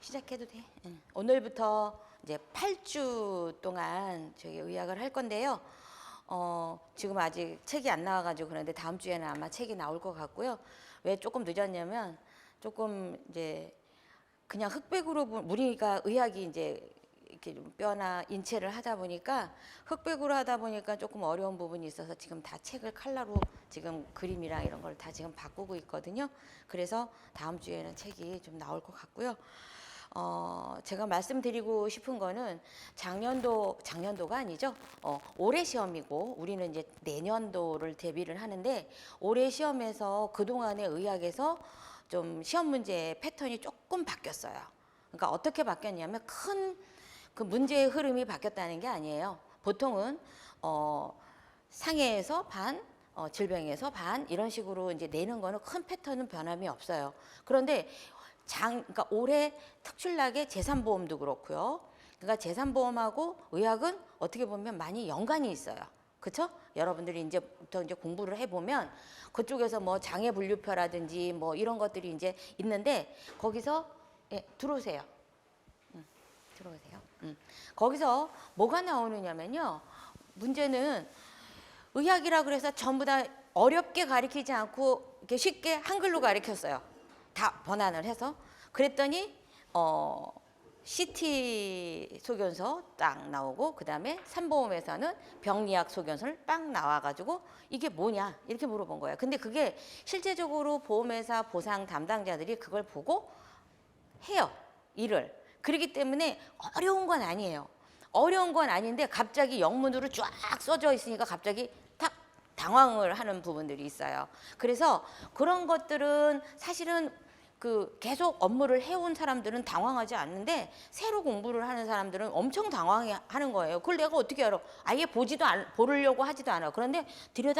시작해도 돼? 응. 오늘부터 이제 8주 동안 저기 의학을 할 건데요. 지금 아직 책이 안 나와가지고 그런데 다음 주에는 아마 책이 나올 것 같고요. 왜 조금 늦었냐면 조금 이제 그냥 흑백으로 우리가 의학이 이제 이렇게 좀 뼈나 인체를 하다 보니까 흑백으로 하다 보니까 조금 어려운 부분이 있어서 지금 다 책을 칼라로 지금 그림이랑 이런 걸 다 지금 바꾸고 있거든요. 그래서 다음 주에는 책이 좀 나올 것 같고요. 제가 말씀드리고 싶은 거는 작년도가 아니죠. 올해 시험이고 우리는 이제 내년도를 대비를 하는데 올해 시험에서 그동안의 의학에서 좀 시험 문제 패턴이 조금 바뀌었어요. 그러니까 어떻게 바뀌었냐면 큰 그 문제의 흐름이 바뀌었다는 게 아니에요. 보통은 상해에서 반, 질병에서 반 이런 식으로 이제 내는 거는 큰 패턴은 변함이 없어요. 그런데 그러니까 올해 특출나게 재산보험도 그렇고요. 그러니까 재산보험하고 의학은 어떻게 보면 많이 연관이 있어요. 그렇죠? 여러분들이 이제부터 이제 공부를 해보면 그쪽에서 뭐 장애분류표라든지 뭐 이런 것들이 이제 있는데 거기서 들어오세요. 들어오세요. 거기서 뭐가 나오느냐면요. 문제는 의학이라 그래서 전부 다 어렵게 가르치지 않고 이렇게 쉽게 한글로 가르쳤어요. 다 번안을 해서. 그랬더니 CT 소견서 딱 나오고 그다음에 산보험에서는 병리학 소견서를 딱 나와가지고 이게 뭐냐 이렇게 물어본 거예요. 근데 그게 실제적으로 보험회사 보상 담당자들이 그걸 보고 해요. 일을. 그렇기 때문에 어려운 건 아니에요. 어려운 건 아닌데 갑자기 영문으로 쫙 써져 있으니까 갑자기 탁 당황을 하는 부분들이 있어요. 그래서 그런 것들은 사실은 그 계속 업무를 해온 사람들은 당황하지 않는데 새로 공부를 하는 사람들은 엄청 당황하는 거예요. 그걸 내가 어떻게 알아? 아예 보려고 하지도 않아. 그런데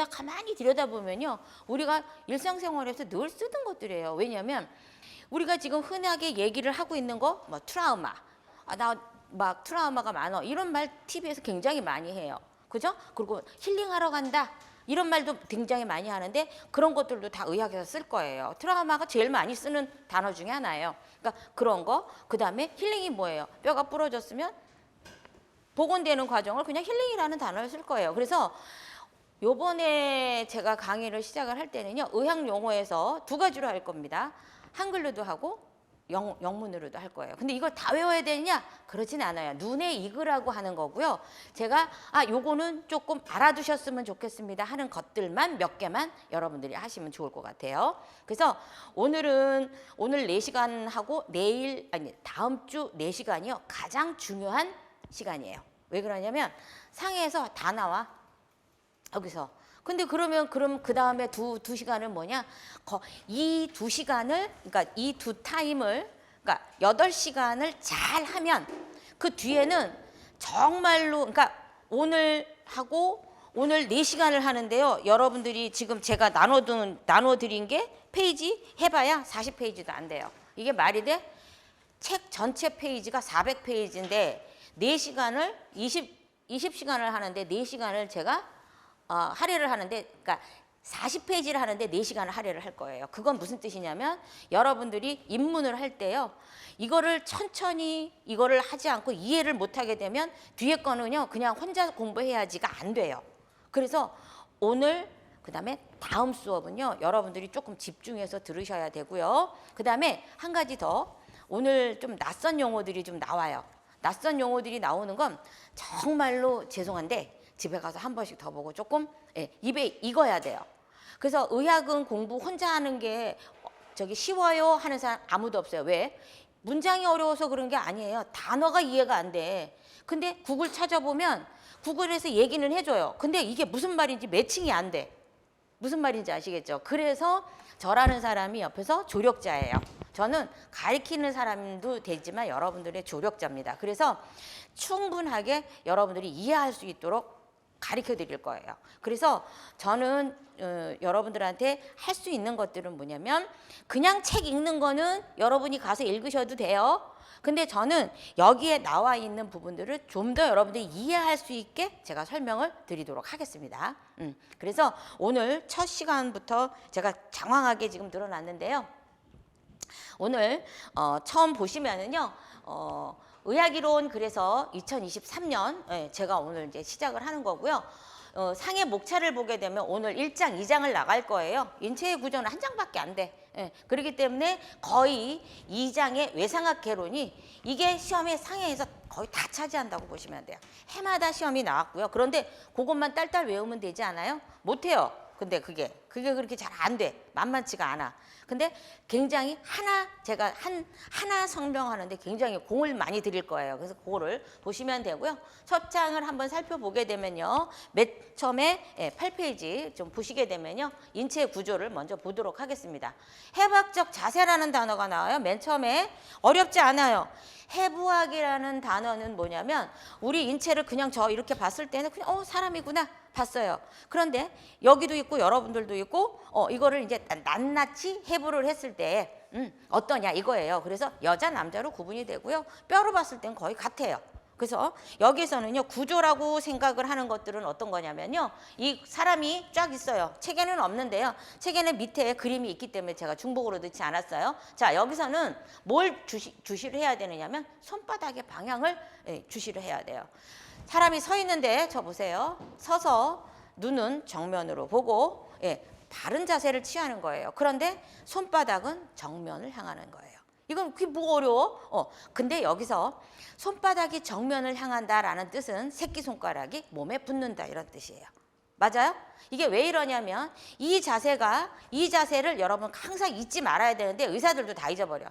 가만히 들여다보면요. 우리가 일상생활에서 늘 쓰던 것들이에요. 왜냐하면 우리가 지금 흔하게 얘기를 하고 있는 거, 뭐 트라우마, 나 막 트라우마가 많아 이런 말 TV에서 굉장히 많이 해요. 그죠? 그리고 힐링하러 간다. 이런 말도 굉장히 많이 하는데 그런 것들도 다 의학에서 쓸 거예요. 트라우마가 제일 많이 쓰는 단어 중에 하나예요. 그러니까 그런 거, 그 다음에 힐링이 뭐예요? 뼈가 부러졌으면 복원되는 과정을 그냥 힐링이라는 단어를 쓸 거예요. 그래서 요번에 제가 강의를 시작을 할 때는요. 의학 용어에서 두 가지로 할 겁니다. 한글로도 하고 영문으로도 할 거예요. 근데 이걸 다 외워야 되느냐? 그렇진 않아요. 눈에 익으라고 하는 거고요. 제가 요거는 조금 알아두셨으면 좋겠습니다 하는 것들만 몇 개만 여러분들이 하시면 좋을 것 같아요. 그래서 오늘 4시간 하고 다음 주 4시간이요. 가장 중요한 시간이에요. 왜 그러냐면 상해에서 다 나와. 여기서. 근데 그럼 그 다음에 두 시간은 뭐냐? 이 2시간을, 그러니까 이 2타임을, 그러니까 8시간을 잘 하면 그 뒤에는 정말로, 그러니까 오늘 4시간을 하는데요. 여러분들이 지금 제가 나눠드린 게 페이지 해봐야 40페이지도 안 돼요. 이게 말이 돼? 책 전체 페이지가 400페이지인데 4시간을, 20시간을 하는데 4시간을 제가 할애를 하는데, 그러니까 40페이지를 하는데 4시간을 할애를 할 거예요. 그건 무슨 뜻이냐면 여러분들이 입문을 할 때요. 이거를 천천히 이거를 하지 않고 이해를 못하게 되면 뒤에 거는요. 그냥 혼자 공부해야지가 안 돼요. 그래서 오늘 그다음에 다음 수업은요. 여러분들이 조금 집중해서 들으셔야 되고요. 그다음에 한 가지 더 오늘 좀 낯선 용어들이 좀 나와요. 낯선 용어들이 나오는 건 정말로 죄송한데 집에 가서 한 번씩 더 보고 조금 입에 익어야 돼요. 그래서 의학은 공부 혼자 하는 게 쉬워요 하는 사람 아무도 없어요. 왜? 문장이 어려워서 그런 게 아니에요. 단어가 이해가 안 돼. 근데 구글 찾아보면 구글에서 얘기는 해줘요. 근데 이게 무슨 말인지 매칭이 안 돼. 무슨 말인지 아시겠죠? 그래서 저라는 사람이 옆에서 조력자예요. 저는 가르치는 사람도 되지만 여러분들의 조력자입니다. 그래서 충분하게 여러분들이 이해할 수 있도록 가르쳐 드릴 거예요. 그래서 저는 여러분들한테 할 수 있는 것들은 뭐냐면 그냥 책 읽는 거는 여러분이 가서 읽으셔도 돼요. 근데 저는 여기에 나와 있는 부분들을 좀 더 여러분들이 이해할 수 있게 제가 설명을 드리도록 하겠습니다. 그래서 오늘 첫 시간부터 제가 장황하게 지금 늘어났는데요. 오늘 처음 보시면은요. 의학이론 그래서 2023년 제가 오늘 이제 시작을 하는 거고요. 상의 목차를 보게 되면 오늘 1장, 2장을 나갈 거예요. 인체의 구조는 한 장밖에 안 돼. 그렇기 때문에 거의 2장의 외상학 개론이 이게 시험의 상해에서 거의 다 차지한다고 보시면 돼요. 해마다 시험이 나왔고요. 그런데 그것만 딸딸 외우면 되지 않아요? 못해요. 근데 그게 그렇게 잘 안 돼. 만만치가 않아. 근데 굉장히 제가 하나 설명하는데 굉장히 공을 많이 드릴 거예요. 그래서 그거를 보시면 되고요. 첫 장을 한번 살펴보게 되면요. 맨 처음에 8페이지 좀 보시게 되면요. 인체 구조를 먼저 보도록 하겠습니다. 해부학적 자세라는 단어가 나와요. 맨 처음에 어렵지 않아요. 해부학이라는 단어는 뭐냐면 우리 인체를 그냥 저 이렇게 봤을 때는 그냥 사람이구나 봤어요. 그런데 여기도 있고 여러분들도 있고 이거를 이제 낱낱이 해부를 했을 때 어떠냐 이거예요. 그래서 여자 남자로 구분이 되고요. 뼈로 봤을 땐 거의 같아요. 그래서 여기서는요 구조라고 생각을 하는 것들은 어떤 거냐면요, 이 사람이 쫙 있어요. 책에는 없는데요, 책에는 밑에 그림이 있기 때문에 제가 중복으로 넣지 않았어요. 자, 여기서는 뭘 주시를 해야 되느냐면 손바닥의 방향을 주시를 해야 돼요. 사람이 서 있는데 저 보세요. 서서 눈은 정면으로 보고 바른 자세를 취하는 거예요. 그런데 손바닥은 정면을 향하는 거예요. 이건 그게 뭐 어려워? 근데 여기서 손바닥이 정면을 향한다라는 뜻은 새끼손가락이 몸에 붙는다 이런 뜻이에요. 맞아요? 이게 왜 이러냐면 이 자세를 여러분 항상 잊지 말아야 되는데 의사들도 다 잊어버려.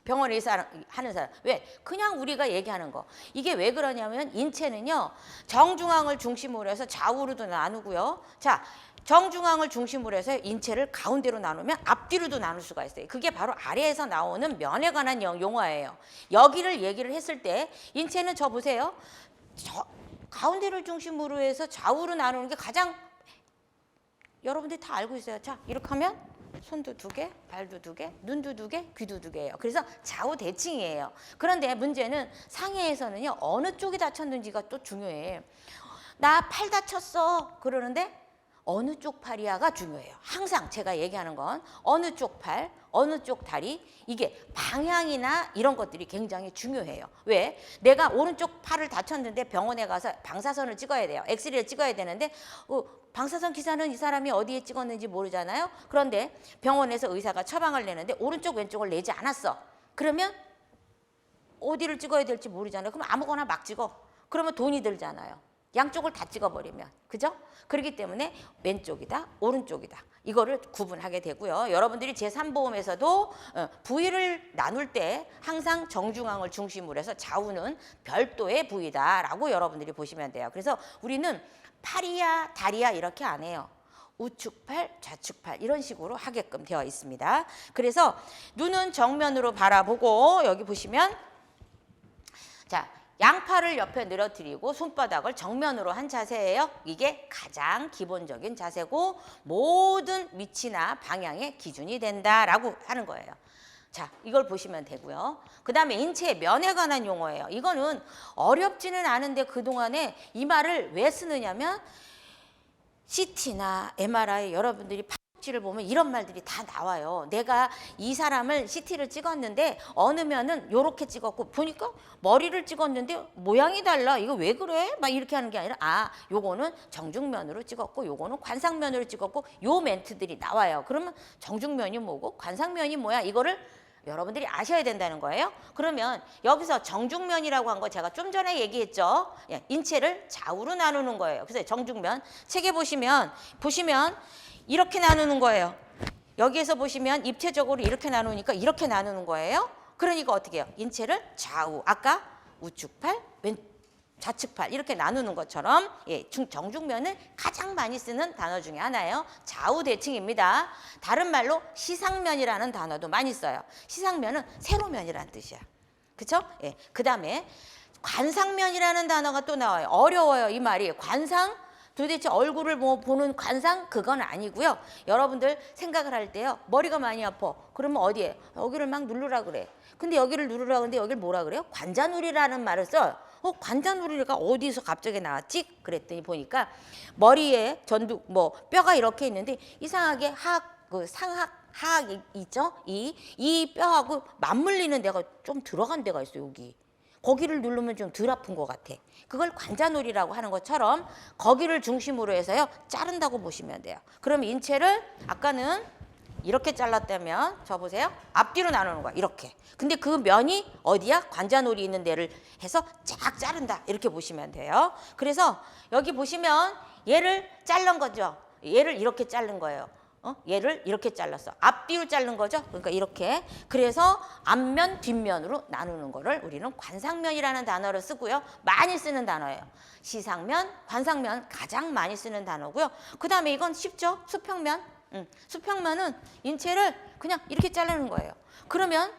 병원 의사 하는 사람. 왜? 그냥 우리가 얘기하는 거. 이게 왜 그러냐면 인체는요. 정중앙을 중심으로 해서 좌우로도 나누고요. 자, 정중앙을 중심으로 해서 인체를 가운데로 나누면 앞뒤로도 나눌 수가 있어요. 그게 바로 아래에서 나오는 면에 관한 용어예요. 여기를 얘기를 했을 때 인체는 저 보세요. 가운데를 중심으로 해서 좌우로 나누는 게 가장 여러분들이 다 알고 있어요. 자, 이렇게 하면 손도 2개, 발도 2개, 눈도 2개, 귀도 2개예요. 그래서 좌우 대칭이에요. 그런데 문제는 상해에서는요. 어느 쪽이 다쳤는지가 또 중요해. 나 팔 다쳤어 그러는데 어느 쪽 팔이야가 중요해요. 항상 제가 얘기하는 건 어느 쪽 팔, 어느 쪽 다리, 이게 방향이나 이런 것들이 굉장히 중요해요. 왜? 내가 오른쪽 팔을 다쳤는데 병원에 가서 방사선을 찍어야 돼요. 엑스레이를 찍어야 되는데 방사선 기사는 이 사람이 어디에 찍었는지 모르잖아요. 그런데 병원에서 의사가 처방을 내는데 오른쪽 왼쪽을 내지 않았어. 그러면 어디를 찍어야 될지 모르잖아요. 그럼 아무거나 막 찍어. 그러면 돈이 들잖아요. 양쪽을 다 찍어버리면. 그죠? 그렇기 때문에 왼쪽이다, 오른쪽이다. 이거를 구분하게 되고요. 여러분들이 제3보험에서도 부위를 나눌 때 항상 정중앙을 중심으로 해서 좌우는 별도의 부위다라고 여러분들이 보시면 돼요. 그래서 우리는 팔이야, 다리야 이렇게 안 해요. 우측팔, 좌측팔 이런 식으로 하게끔 되어 있습니다. 그래서 눈은 정면으로 바라보고 여기 보시면 자, 양팔을 옆에 늘어뜨리고 손바닥을 정면으로 한 자세예요. 이게 가장 기본적인 자세고 모든 위치나 방향의 기준이 된다라고 하는 거예요. 자, 이걸 보시면 되고요. 그 다음에 인체의 면에 관한 용어예요. 이거는 어렵지는 않은데 그동안에 이 말을 왜 쓰느냐면 CT나 MRI 여러분들이 를 보면 이런 말들이 다 나와요. 내가 이 사람을 CT를 찍었는데 어느 면은 요렇게 찍었고 보니까 머리를 찍었는데 모양이 달라. 이거 왜 그래? 막 이렇게 하는 게 아니라 요거는 정중면으로 찍었고 요거는 관상면으로 찍었고 요 멘트들이 나와요. 그러면 정중면이 뭐고 관상면이 뭐야? 이거를 여러분들이 아셔야 된다는 거예요. 그러면 여기서 정중면이라고 한 거 제가 좀 전에 얘기했죠. 인체를 좌우로 나누는 거예요. 그래서 정중면 책에 보시면 이렇게 나누는 거예요. 여기에서 보시면 입체적으로 이렇게 나누니까 이렇게 나누는 거예요. 그러니까 어떻게 해요? 인체를 좌우, 아까 우측팔, 좌측팔 이렇게 나누는 것처럼 정중면을 가장 많이 쓰는 단어 중에 하나예요. 좌우 대칭입니다. 다른 말로 시상면이라는 단어도 많이 써요. 시상면은 세로면이라는 뜻이야. 그렇죠? 그 다음에 관상면이라는 단어가 또 나와요. 어려워요, 이 말이. 관상 도대체 얼굴을 보는 관상 그건 아니고요. 여러분들 생각을 할 때요. 머리가 많이 아파. 그러면 어디에? 여기를 막 누르라 그래. 근데 여기를 누르라 그러는데 여기를 뭐라 그래요? 관자놀이라는 말을 써요. 관자놀이가 어디서 갑자기 나왔지? 그랬더니 보니까 머리에 뼈가 이렇게 있는데 이상하게 상하 있죠? 이 뼈하고 맞물리는 데가 좀 들어간 데가 있어요, 여기. 거기를 누르면 좀 덜 아픈 것 같아. 그걸 관자놀이라고 하는 것처럼 거기를 중심으로 해서요, 자른다고 보시면 돼요. 그럼 인체를 아까는 이렇게 잘랐다면, 저 보세요. 앞뒤로 나누는 거야, 이렇게. 근데 그 면이 어디야? 관자놀이 있는 데를 해서 쫙 자른다. 이렇게 보시면 돼요. 그래서 여기 보시면 얘를 자른 거죠. 얘를 이렇게 자른 거예요. 얘를 이렇게 잘랐어. 앞뒤로 자른 거죠. 그러니까 이렇게. 그래서 앞면, 뒷면으로 나누는 거를 우리는 관상면이라는 단어를 쓰고요. 많이 쓰는 단어예요. 시상면, 관상면 가장 많이 쓰는 단어고요. 그 다음에 이건 쉽죠? 수평면. 수평면은 인체를 그냥 이렇게 자르는 거예요. 그러면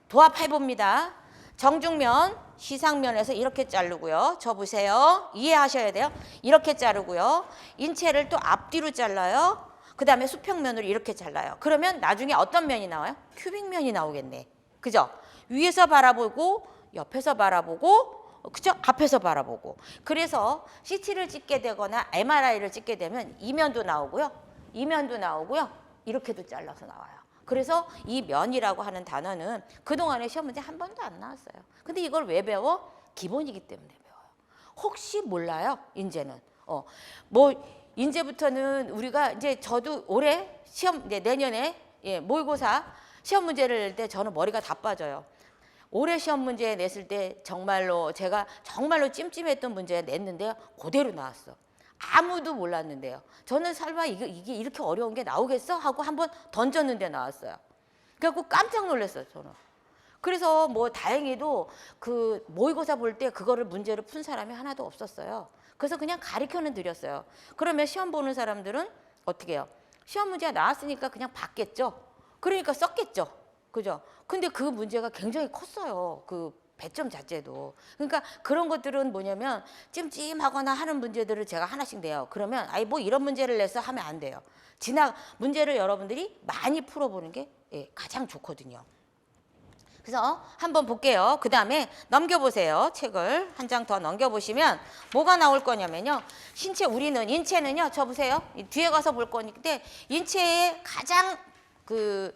도합해봅니다. 정중면, 시상면에서 이렇게 자르고요. 저 보세요. 이해하셔야 돼요. 이렇게 자르고요. 인체를 또 앞뒤로 잘라요. 그 다음에 수평면으로 이렇게 잘라요. 그러면 나중에 어떤 면이 나와요? 큐빅면이 나오겠네. 그죠? 위에서 바라보고, 옆에서 바라보고, 그죠? 앞에서 바라보고. 그래서 CT를 찍게 되거나 MRI를 찍게 되면 이면도 나오고요. 이면도 나오고요. 이렇게도 잘라서 나와요. 그래서 이 면이라고 하는 단어는 그동안에 시험 문제 한 번도 안 나왔어요. 근데 이걸 왜 배워? 기본이기 때문에 배워요. 혹시 몰라요, 이제는. 이제부터는 우리가 이제 저도 올해 시험, 이제 내년에 모의고사 시험 문제를 낼 때 저는 머리가 다 빠져요. 올해 시험 문제 냈을 때 정말로 제가 정말로 찜찜했던 문제 냈는데요. 그대로 나왔어. 아무도 몰랐는데요. 저는 설마 이게 이렇게 어려운 게 나오겠어? 하고 한번 던졌는데 나왔어요. 그래갖고 깜짝 놀랐어요, 저는. 그래서 뭐 다행히도 그 모의고사 볼 때 그거를 문제로 푼 사람이 하나도 없었어요. 그래서 그냥 가르쳐는 드렸어요. 그러면 시험 보는 사람들은 어떻게 해요? 시험 문제가 나왔으니까 그냥 봤겠죠. 그러니까 썼겠죠. 그죠? 근데 그 문제가 굉장히 컸어요. 그 배점 자체도. 그러니까 그런 것들은 뭐냐면 찜찜하거나 하는 문제들을 제가 하나씩 내요. 그러면 아이 뭐 이런 문제를 내서 하면 안 돼요. 문제를 여러분들이 많이 풀어보는 게 가장 좋거든요. 그래서 한번 볼게요. 그 다음에 넘겨보세요. 책을 한 장 더 넘겨보시면 뭐가 나올 거냐면요. 우리는 인체는요. 저 보세요. 뒤에 가서 볼 거니까 인체의 가장 그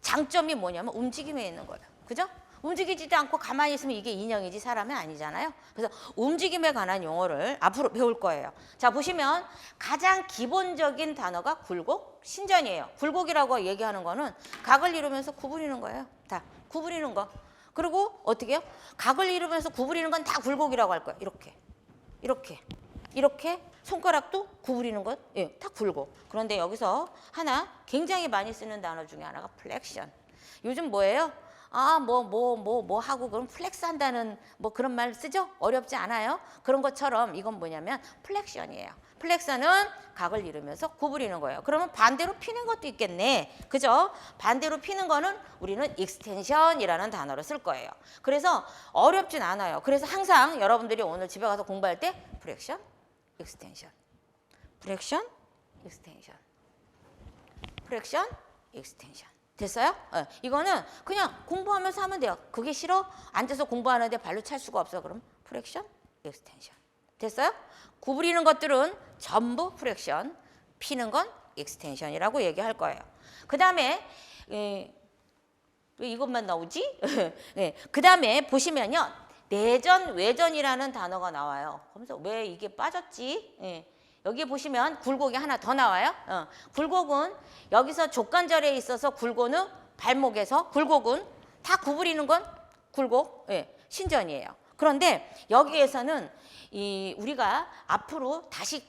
장점이 뭐냐면 움직임에 있는 거예요. 그죠? 움직이지도 않고 가만히 있으면 이게 인형이지 사람이 아니잖아요. 그래서 움직임에 관한 용어를 앞으로 배울 거예요. 자, 보시면 가장 기본적인 단어가 굴곡, 신전이에요. 굴곡이라고 얘기하는 거는 각을 이루면서 구부리는 거예요. 다 구부리는 거. 그리고 어떻게 해요? 각을 이루면서 구부리는 건 다 굴곡이라고 할 거예요. 이렇게 손가락도 구부리는 것, 다 굴곡. 그런데 여기서 하나 굉장히 많이 쓰는 단어 중에 하나가 플렉션. 요즘 뭐예요? 뭐 하고 그럼 플렉스 한다는 뭐 그런 말 쓰죠? 어렵지 않아요? 그런 것처럼 이건 뭐냐면 플렉션이에요. 플렉션은 각을 이루면서 구부리는 거예요. 그러면 반대로 피는 것도 있겠네. 그죠? 반대로 피는 거는 우리는 익스텐션이라는 단어를 쓸 거예요. 그래서 어렵진 않아요. 그래서 항상 여러분들이 오늘 집에 가서 공부할 때 플렉션, 익스텐션, 플렉션, 익스텐션, 플렉션, 익스텐션. 됐어요? 이거는 그냥 공부하면서 하면 돼요. 그게 싫어? 앉아서 공부하는데 발로 찰 수가 없어. 그럼 프랙션, 익스텐션. 됐어요? 구부리는 것들은 전부 프랙션, 피는 건 익스텐션이라고 얘기할 거예요. 그 다음에 왜 이것만 나오지? 그 다음에 보시면요. 내전, 외전이라는 단어가 나와요. 그래서 왜 이게 빠졌지? 여기 보시면 굴곡이 하나 더 나와요. 굴곡은 여기서 족관절에 있어서 굴곡은 발목에서 굴곡은 다 구부리는 건 굴곡, 신전이에요. 그런데 여기에서는 우리가 앞으로 다시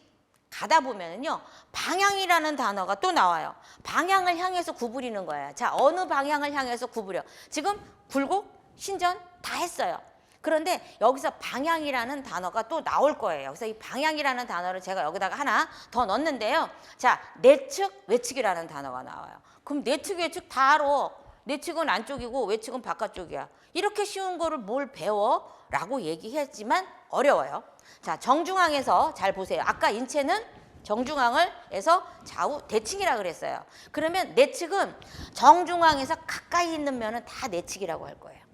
가다 보면은요, 방향이라는 단어가 또 나와요. 방향을 향해서 구부리는 거예요. 자, 어느 방향을 향해서 구부려? 지금 굴곡, 신전 다 했어요. 그런데 여기서 방향이라는 단어가 또 나올 거예요. 그래서 이 방향이라는 단어를 제가 여기다가 하나 더 넣었는데요. 자, 내측, 외측이라는 단어가 나와요. 그럼 내측, 외측 다 알아. 내측은 안쪽이고 외측은 바깥쪽이야. 이렇게 쉬운 거를 뭘 배워? 라고 얘기했지만 어려워요. 자, 정중앙에서 잘 보세요. 아까 인체는 정중앙을 해서 좌우 대칭이라 그랬어요. 그러면 내측은 정중앙에서 가까이 있는 면은 다 내측이라고 할 거예요.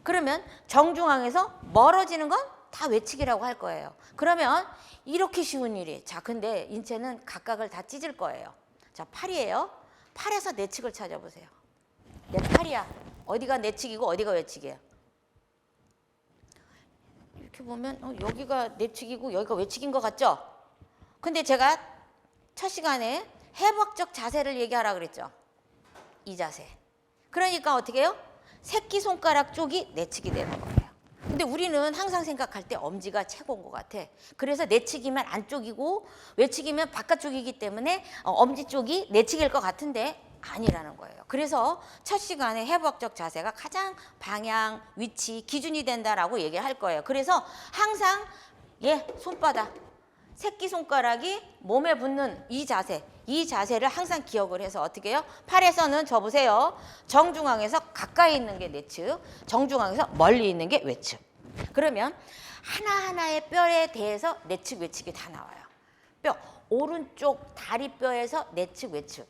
그러면 정중앙에서 멀어지는 건 다 외측이라고 할 거예요. 그러면 이렇게 쉬운 일이, 자, 근데 인체는 각각을 다 찢을 거예요. 자, 팔이에요. 팔에서 내측을 찾아보세요. 내 팔이야. 어디가 내측이고 어디가 외측이에요. 이렇게 보면 여기가 내측이고 여기가 외측인 것 같죠? 근데 제가 첫 시간에 해부학적 자세를 얘기하라 그랬죠. 이 자세. 그러니까 어떻게 해요? 새끼손가락 쪽이 내측이 되는 거예요. 근데 우리는 항상 생각할 때 엄지가 최고인 것 같아. 그래서 내측이면 안쪽이고 외측이면 바깥쪽이기 때문에 엄지 쪽이 내측일 것 같은데 아니라는 거예요. 그래서 첫 시간에 해부학적 자세가 가장 방향, 위치, 기준이 된다라고 얘기를 할 거예요. 그래서 항상 손바닥, 새끼손가락이 몸에 붙는 이 자세를 항상 기억을 해서 어떻게 해요? 팔에서는 저 보세요. 정중앙에서 가까이 있는 게 내측, 정중앙에서 멀리 있는 게 외측. 그러면 하나하나의 뼈에 대해서 내측, 외측이 다 나와요. 뼈, 오른쪽 다리뼈에서 내측, 외측,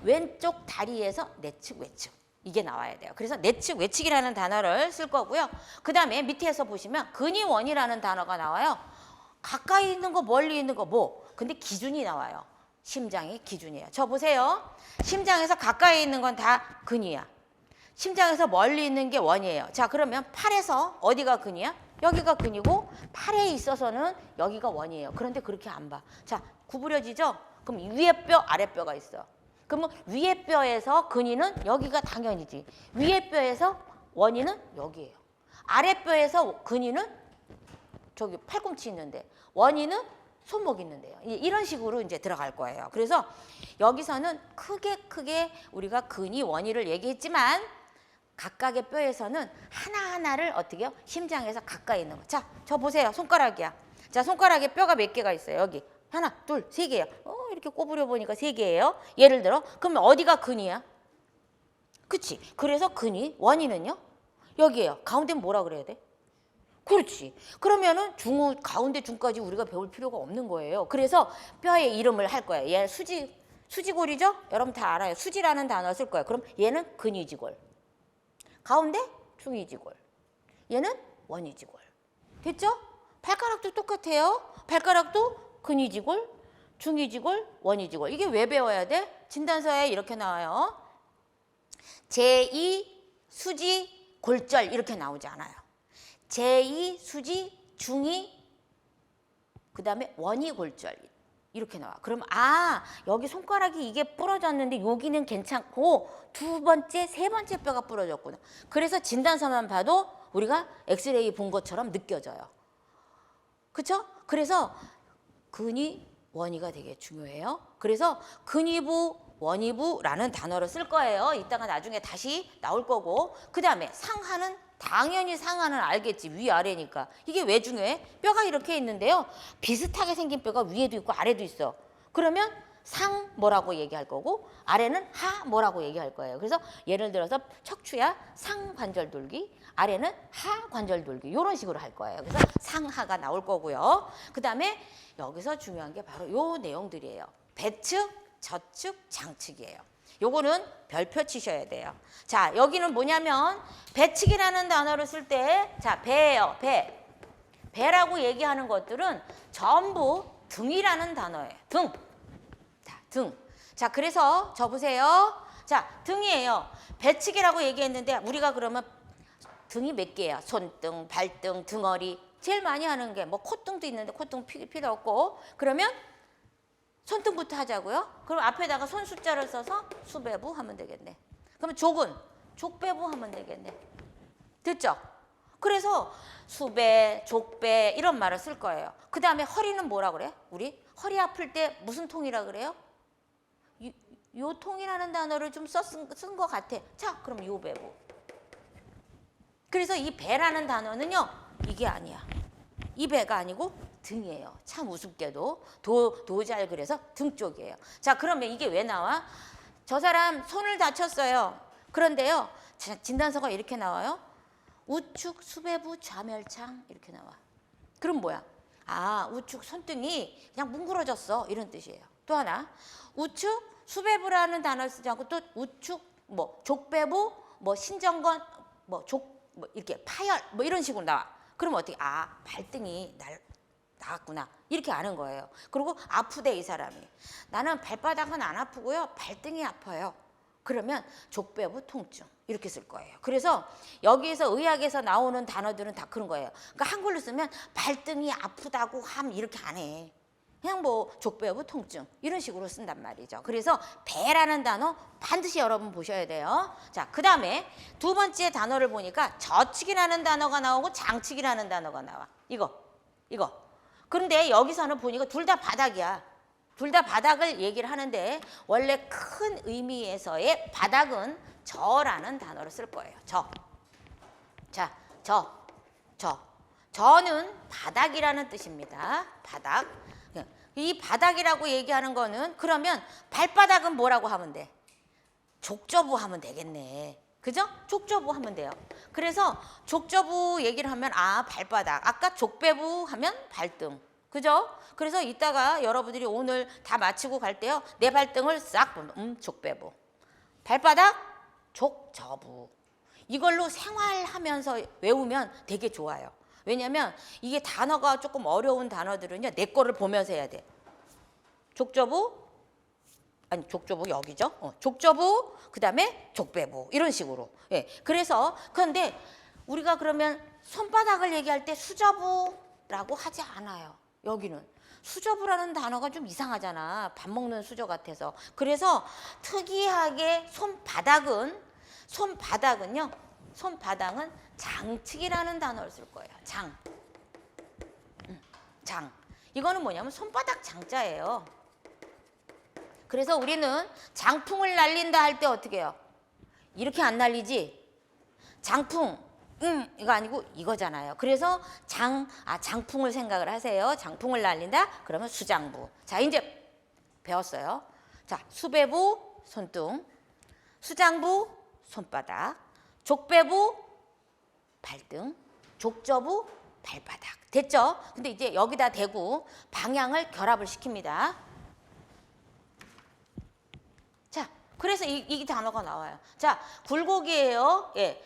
왼쪽 다리에서 내측, 외측. 이게 나와야 돼요. 그래서 내측, 외측이라는 단어를 쓸 거고요. 그 다음에 밑에서 보시면 근위원이라는 단어가 나와요. 가까이 있는 거, 멀리 있는 거 뭐. 근데 기준이 나와요. 심장이 기준이에요. 저 보세요. 심장에서 가까이 있는 건 다 근이야. 심장에서 멀리 있는 게 원이에요. 자, 그러면 팔에서 어디가 근이야? 여기가 근이고 팔에 있어서는 여기가 원이에요. 그런데 그렇게 안 봐. 자, 구부려지죠? 그럼 위에 뼈, 아래 뼈가 있어. 그러면 위에 뼈에서 근이는 여기가 당연이지. 위에 뼈에서 원이는 여기예요. 아래 뼈에서 근이는 저기 팔꿈치 있는데 원인은 손목 있는데요. 이런 식으로 이제 들어갈 거예요. 그래서 여기서는 크게 우리가 근위 원위를 얘기했지만 각각의 뼈에서는 하나하나를 어떻게 해요? 심장에서 가까이 있는 거. 자, 저 보세요. 손가락이야. 자, 손가락에 뼈가 몇 개가 있어요. 여기. 하나, 둘, 세 개예요. 이렇게 꼬부려 보니까 세 개예요. 예를 들어. 그러면 어디가 근이야? 그치? 그래서 근위, 원위는요? 여기예요. 가운데는 뭐라 그래야 돼? 그렇지. 그러면은 중우, 가운데 중까지 우리가 배울 필요가 없는 거예요. 그래서 뼈의 이름을 할 거예요. 얘 수지골이죠? 여러분 다 알아요. 수지라는 단어 쓸 거예요. 그럼 얘는 근위지골. 가운데 중위지골. 얘는 원위지골. 됐죠? 발가락도 똑같아요. 발가락도 근위지골, 중위지골, 원위지골. 이게 왜 배워야 돼? 진단서에 이렇게 나와요. 제2 수지 골절 이렇게 나오지 않아요. 제2 수지 중위 그다음에 원위 골절 이렇게 나와. 그럼 여기 손가락이 이게 부러졌는데 여기는 괜찮고 두 번째, 세 번째 뼈가 부러졌구나. 그래서 진단서만 봐도 우리가 엑스레이 본 것처럼 느껴져요. 그렇죠? 그래서 근위, 원위가 되게 중요해요. 그래서 근위부, 원위부라는 단어를 쓸 거예요. 이따가 나중에 다시 나올 거고. 그다음에 상하는 당연히 상하는 알겠지. 위아래니까. 이게 왜 중요해? 뼈가 이렇게 있는데요. 비슷하게 생긴 뼈가 위에도 있고 아래도 있어. 그러면 상 뭐라고 얘기할 거고 아래는 하 뭐라고 얘기할 거예요. 그래서 예를 들어서 척추야 상관절 돌기, 아래는 하관절 돌기 이런 식으로 할 거예요. 그래서 상하가 나올 거고요. 그다음에 여기서 중요한 게 바로 요 내용들이에요. 배측, 저측, 장측이에요. 요거는 별표 치셔야 돼요. 자, 여기는 뭐냐면 배측이라는 단어를 쓸 때 자, 배예요. 배. 배라고 얘기하는 것들은 전부 등이라는 단어예요. 등. 자, 등. 자, 그래서 저 보세요. 자, 등이에요. 배측이라고 얘기했는데 우리가 그러면 등이 몇 개야? 손등, 발등, 등허리. 제일 많이 하는 게 뭐 콧등도 있는데 콧등 필요 없고. 그러면 손등부터 하자고요. 그럼 앞에다가 손 숫자를 써서 수배부 하면 되겠네. 그러면 족은 족배부 하면 되겠네. 됐죠? 그래서 수배, 족배 이런 말을 쓸 거예요. 그 다음에 허리는 뭐라 그래? 우리 허리 아플 때 무슨 통이라 그래요? 요통이라는 단어를 좀 쓴 것 같아. 자, 그럼 요배부. 그래서 이 배라는 단어는요. 이게 아니야. 이 배가 아니고 등이에요. 참 우습게도 도잘 그래서 등 쪽이에요. 자, 그러면 이게 왜 나와? 저 사람 손을 다쳤어요. 그런데요. 진단서가 이렇게 나와요. 우측 수배부 좌멸창 이렇게 나와. 그럼 뭐야? 우측 손등이 그냥 뭉그러졌어 이런 뜻이에요. 또 하나 우측 수배부라는 단어를 쓰지 않고 또 우측 뭐 족배부 뭐 신정건 뭐 이렇게 파열 뭐 이런 식으로 나와. 그럼 어떻게 발등이 나갔구나. 이렇게 아는 거예요. 그리고 아프대 이 사람이. 나는 발바닥은 안 아프고요. 발등이 아파요. 그러면 족배부 통증 이렇게 쓸 거예요. 그래서 여기에서 의학에서 나오는 단어들은 다 그런 거예요. 그러니까 한글로 쓰면 발등이 아프다고 함 이렇게 안 해. 그냥 뭐 족배부 통증 이런 식으로 쓴단 말이죠. 그래서 배라는 단어 반드시 여러분 보셔야 돼요. 자, 그 다음에 두 번째 단어를 보니까 저측이라는 단어가 나오고 장측이라는 단어가 나와. 이거. 그런데 여기서는 보니까 둘 다 바닥이야. 둘 다 바닥을 얘기를 하는데 원래 큰 의미에서의 바닥은 저라는 단어를 쓸 거예요. 저. 자, 저는 바닥이라는 뜻입니다. 바닥. 이 바닥이라고 얘기하는 거는 그러면 발바닥은 뭐라고 하면 돼? 족저부 하면 되겠네. 그죠? 족저부 하면 돼요. 그래서 족저부 얘기를 하면 발바닥. 아까 족배부 하면 발등. 그죠? 그래서 이따가 여러분들이 오늘 다 마치고 갈 때요. 내 발등을 싹 보면 족배부. 발바닥 족저부. 이걸로 생활하면서 외우면 되게 좋아요. 왜냐면 이게 단어가 조금 어려운 단어들은요. 내 거를 보면서 해야 돼. 족저부 족저부 여기죠. 족저부 그다음에 족배부 이런 식으로. 예. 그래서 그런데 우리가 그러면 손바닥을 얘기할 때 수저부라고 하지 않아요. 여기는 수저부라는 단어가 좀 이상하잖아. 밥 먹는 수저 같아서. 그래서 특이하게 손바닥은 장측이라는 단어를 쓸 거예요. 장. 이거는 뭐냐면 손바닥 장자예요. 그래서 우리는 장풍을 날린다 할 때 어떻게 해요? 이렇게 안 날리지? 장풍, 이거 아니고 이거잖아요. 그래서 장풍을 생각을 하세요. 장풍을 날린다? 그러면 수장부. 자, 이제 배웠어요. 자, 수배부, 손등, 수장부, 손바닥, 족배부, 발등, 족저부, 발바닥. 됐죠? 근데 이제 여기다 대고 방향을 결합을 시킵니다. 자, 그래서 이 단어가 나와요. 자, 굴곡이에요. 예,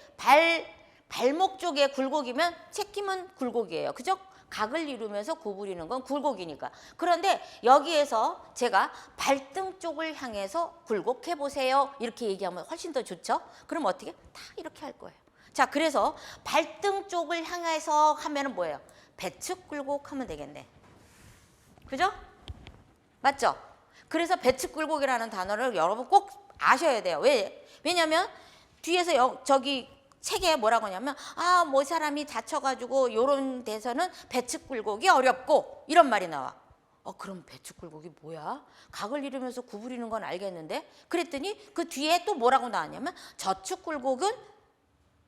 발목 쪽에 굴곡이면 채끼면 굴곡이에요. 그죠? 각을 이루면서 구부리는 건 굴곡이니까. 그런데 여기에서 제가 발등 쪽을 향해서 굴곡해 보세요. 이렇게 얘기하면 훨씬 더 좋죠? 그럼 어떻게? 다 이렇게 할 거예요. 자, 그래서 발등 쪽을 향해서 하면은 뭐예요? 배측 굴곡하면 되겠네. 그죠? 맞죠? 그래서 배측 굴곡이라는 단어를 여러분 꼭 아셔야 돼요. 왜냐면 뒤에서 저기 책에 뭐라고 하냐면 뭐 사람이 다쳐가지고 요런 데서는 배측 굴곡이 어렵고 이런 말이 나와. 그럼 배측 굴곡이 뭐야? 각을 이루면서 구부리는 건 알겠는데 그랬더니 그 뒤에 또 뭐라고 나왔냐면 저축 굴곡은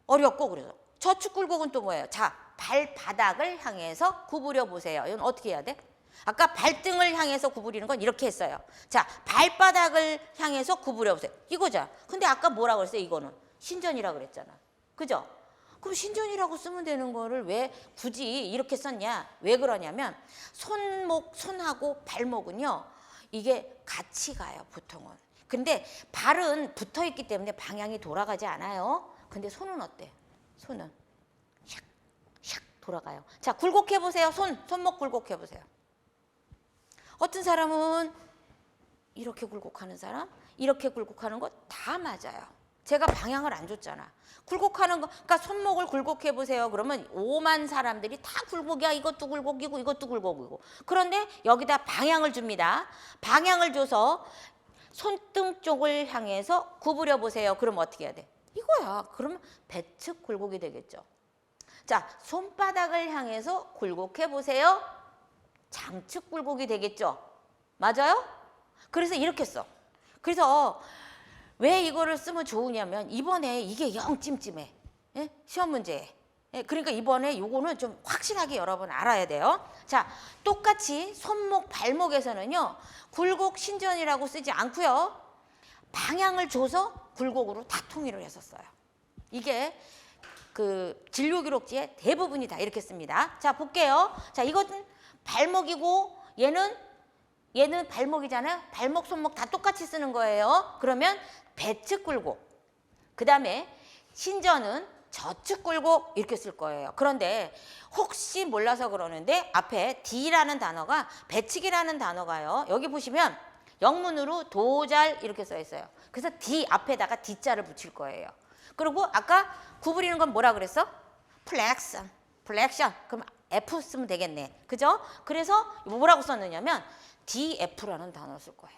어렵고 그래서 저축 굴곡은 또 뭐예요? 자, 발바닥을 향해서 구부려 보세요. 이건 어떻게 해야 돼? 아까 발등을 향해서 구부리는 건 이렇게 했어요. 자, 발바닥을 향해서 구부려 보세요. 이거죠. 근데 아까 뭐라고 그랬어요? 이거는 신전이라고 그랬잖아. 그죠? 그럼 신전이라고 쓰면 되는 거를 왜 굳이 이렇게 썼냐? 왜 그러냐면 손하고 발목은요. 이게 같이 가요, 보통은. 근데 발은 붙어 있기 때문에 방향이 돌아가지 않아요. 근데 손은 어때? 손은 샥 돌아가요. 자, 굴곡해 보세요. 손목 굴곡해 보세요. 어떤 사람은 이렇게 굴곡하는 사람, 이렇게 굴곡하는 거 다 맞아요. 제가 방향을 안 줬잖아. 굴곡하는 거, 그러니까 손목을 굴곡해 보세요. 그러면 오만 사람들이 다 굴곡이야. 이것도 굴곡이고 이것도 굴곡이고. 그런데 여기다 방향을 줍니다. 방향을 줘서 손등 쪽을 향해서 구부려 보세요. 그럼 어떻게 해야 돼? 이거야. 그러면 배측 굴곡이 되겠죠. 자, 손바닥을 향해서 굴곡해 보세요. 장측 굴곡이 되겠죠. 맞아요? 그래서 이렇게 써. 그래서 왜 이거를 쓰면 좋으냐면 이번에 이게 영 찜찜해. 예? 시험 문제에. 예? 그러니까 이번에 요거는 좀 확실하게 여러분 알아야 돼요. 자, 똑같이 손목, 발목에서는요. 굴곡 신전이라고 쓰지 않고요. 방향을 줘서 굴곡으로 다 통일을 했었어요. 이게 그 진료기록지에 대부분이 다 이렇게 씁니다. 자, 볼게요. 자, 이것은 발목이고 얘는 발목이잖아요. 발목, 손목 다 똑같이 쓰는 거예요. 그러면 배측 굴곡. 그 다음에 신전은 저축 굴곡 이렇게 쓸 거예요. 그런데 혹시 몰라서 그러는데 앞에 D라는 단어가 배치기라는 단어가요. 여기 보시면 영문으로 도잘 이렇게 써 있어요. 그래서 D 앞에다가 D자를 붙일 거예요. 그리고 아까 구부리는 건 뭐라 그랬어? 플렉션. 플렉션. 그럼 F 쓰면 되겠네. 그죠? 그래서 뭐라고 썼느냐면 DF라는 단어를 쓸 거예요.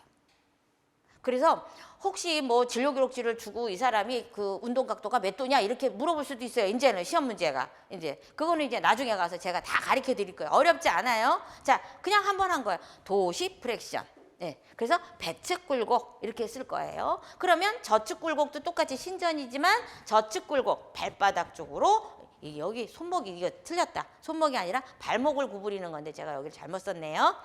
그래서 혹시 뭐 진료기록지를 주고 이 사람이 그 운동 각도가 몇 도냐 이렇게 물어볼 수도 있어요. 이제는 시험 문제가. 이제 그거는 이제 나중에 가서 제가 다 가르쳐 드릴 거예요. 어렵지 않아요. 자, 그냥 한 번 한 거예요. 도시 프랙션. 네, 그래서 배측 굴곡 이렇게 쓸 거예요. 그러면 저축 굴곡도 똑같이 신전이지만 저축 굴곡 발바닥 쪽으로 여기 손목이 이거 틀렸다. 손목이 아니라 발목을 구부리는 건데 제가 여기를 잘못 썼네요.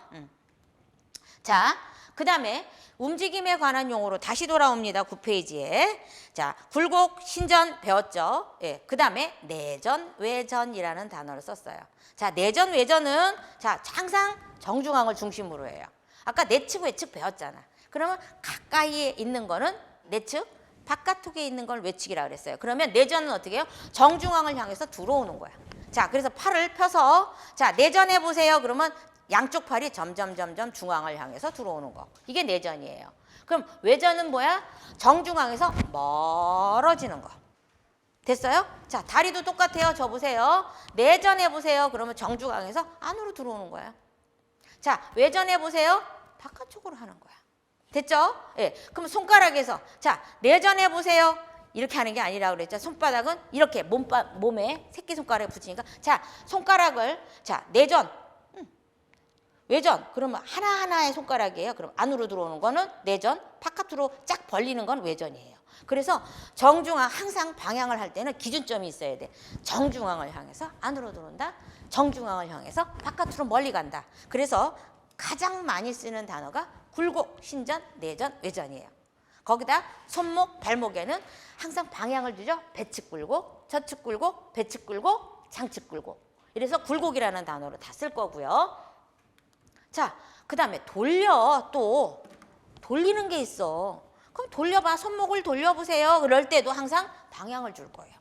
자, 그 다음에 움직임에 관한 용어로 다시 돌아옵니다. 9페이지에. 자, 굴곡, 신전 배웠죠. 예, 그 다음에 내전, 외전이라는 단어를 썼어요. 자, 내전, 외전은 자 항상 정중앙을 중심으로 해요. 아까 내측, 외측 배웠잖아. 그러면 가까이에 있는 거는 내측, 바깥쪽에 있는 걸 외측이라 그랬어요. 그러면 내전은 어떻게 해요? 정중앙을 향해서 들어오는 거야. 자, 그래서 팔을 펴서 자, 내전해 보세요. 그러면 양쪽 팔이 점점 중앙을 향해서 들어오는 거. 이게 내전이에요. 그럼 외전은 뭐야? 정중앙에서 멀어지는 거. 됐어요? 자, 다리도 똑같아요. 저 보세요. 내전해 보세요. 그러면 정중앙에서 안으로 들어오는 거야. 자, 외전해 보세요. 바깥쪽으로 하는 거야. 됐죠? 예. 그럼 손가락에서 자, 내전해 보세요. 이렇게 하는 게 아니라 그랬죠. 손바닥은 이렇게 몸에 새끼손가락에 붙이니까 자, 손가락을 자, 내전 외전 그러면 하나하나의 손가락이에요. 그럼 안으로 들어오는 거는 내전, 바깥으로 쫙 벌리는 건 외전이에요. 그래서 정중앙 항상 방향을 할 때는 기준점이 있어야 돼. 정중앙을 향해서 안으로 들어온다. 정중앙을 향해서 바깥으로 멀리 간다. 그래서 가장 많이 쓰는 단어가 굴곡, 신전, 내전, 외전이에요. 거기다 손목, 발목에는 항상 방향을 주죠. 배측 굴곡, 저측 굴곡, 배측 굴곡, 장측 굴곡. 이래서 굴곡이라는 단어로 다 쓸 거고요. 자, 그 다음에 또 돌리는 게 있어. 그럼 돌려봐. 손목을 돌려보세요. 그럴 때도 항상 방향을 줄 거예요.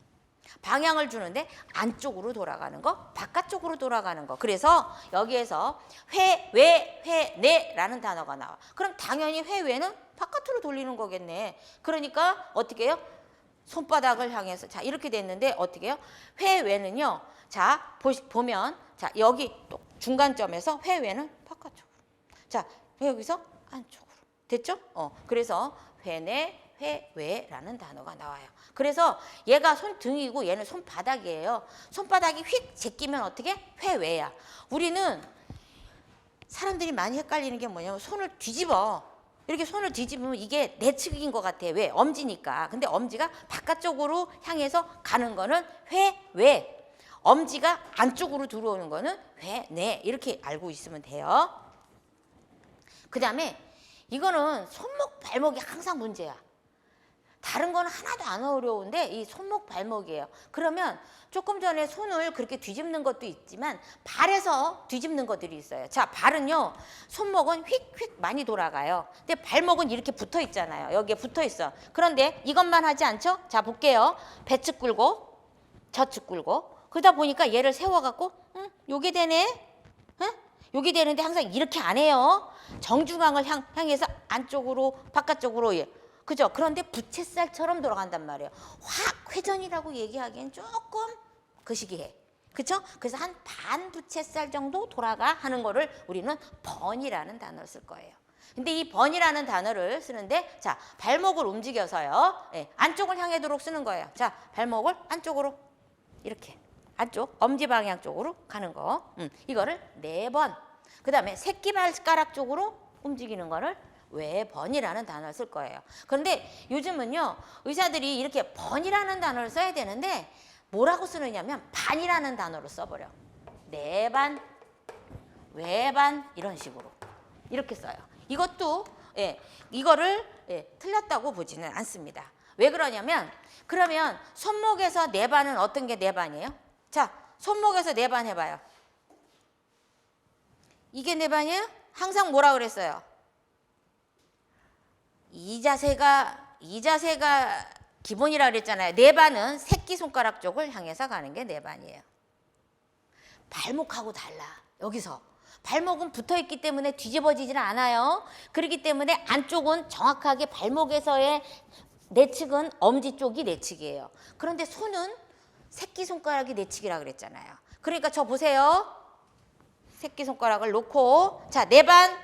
방향을 주는데 안쪽으로 돌아가는 거, 바깥쪽으로 돌아가는 거. 그래서 여기에서 회, 외, 회, 내라는 단어가 나와. 그럼 당연히 회, 외는 바깥으로 돌리는 거겠네. 그러니까 어떻게 해요? 손바닥을 향해서 자 이렇게 됐는데 어떻게 해요? 회, 외는요. 자 보면 자 여기 또 중간점에서 회, 외는 바깥쪽으로. 자 여기서 안쪽으로. 됐죠? 그래서 회내, 회외라는 단어가 나와요. 그래서 얘가 손등이고 얘는 손바닥이에요. 손바닥이 휙 제끼면 어떻게? 회외야. 우리는 사람들이 많이 헷갈리는 게 뭐냐면 손을 뒤집어. 이렇게 손을 뒤집으면 이게 내측인 것 같아. 왜? 엄지니까. 근데 엄지가 바깥쪽으로 향해서 가는 거는 회외. 엄지가 안쪽으로 들어오는 거는 회내. 이렇게 알고 있으면 돼요. 그 다음에 이거는 손목, 발목이 항상 문제야. 다른 건 하나도 안 어려운데 이 손목, 발목이에요. 그러면 조금 전에 손을 그렇게 뒤집는 것도 있지만 발에서 뒤집는 것들이 있어요. 자, 발은요. 손목은 휙휙 많이 돌아가요. 근데 발목은 이렇게 붙어 있잖아요. 여기에 붙어 있어. 그런데 이것만 하지 않죠? 자, 볼게요. 배측 굴곡, 저측 굴곡. 그러다 보니까 얘를 세워갖고 요게 되네. 요게 되는데 항상 이렇게 안 해요. 정중앙을 향해서 안쪽으로 바깥쪽으로 그죠? 그런데 부채살처럼 돌아간단 말이에요. 확 회전이라고 얘기하기엔 조금 거시기해. 그렇죠? 그래서 한 반 부채살 정도 돌아가 하는 거를 우리는 번이라는 단어를 쓸 거예요. 근데 이 번이라는 단어를 쓰는데 자 발목을 움직여서요. 안쪽을 향하도록 쓰는 거예요. 자 발목을 안쪽으로 이렇게 안쪽 엄지 방향 쪽으로 가는 거. 이거를 4번. 그 다음에 새끼발가락 쪽으로 움직이는 거를 외번이라는 단어를 쓸 거예요. 그런데 요즘은요 의사들이 이렇게 번이라는 단어를 써야 되는데 뭐라고 쓰느냐면 반이라는 단어로 써버려. 내반, 외반 이런 식으로 이렇게 써요. 이것도 이거를 틀렸다고 보지는 않습니다. 왜 그러냐면 그러면 손목에서 내반은 어떤 게 내반이에요? 자 손목에서 내반 해봐요. 이게 내반이에요? 항상 뭐라 그랬어요? 이 자세가 기본이라 그랬잖아요. 내반은 새끼손가락 쪽을 향해서 가는 게 내반이에요. 발목하고 달라. 여기서 발목은 붙어있기 때문에 뒤집어지질 않아요. 그렇기 때문에 안쪽은 정확하게 발목에서의 내측은 엄지 쪽이 내측이에요. 그런데 손은 새끼손가락이 내측이라 그랬잖아요. 그러니까 저 보세요. 새끼손가락을 놓고 자 내반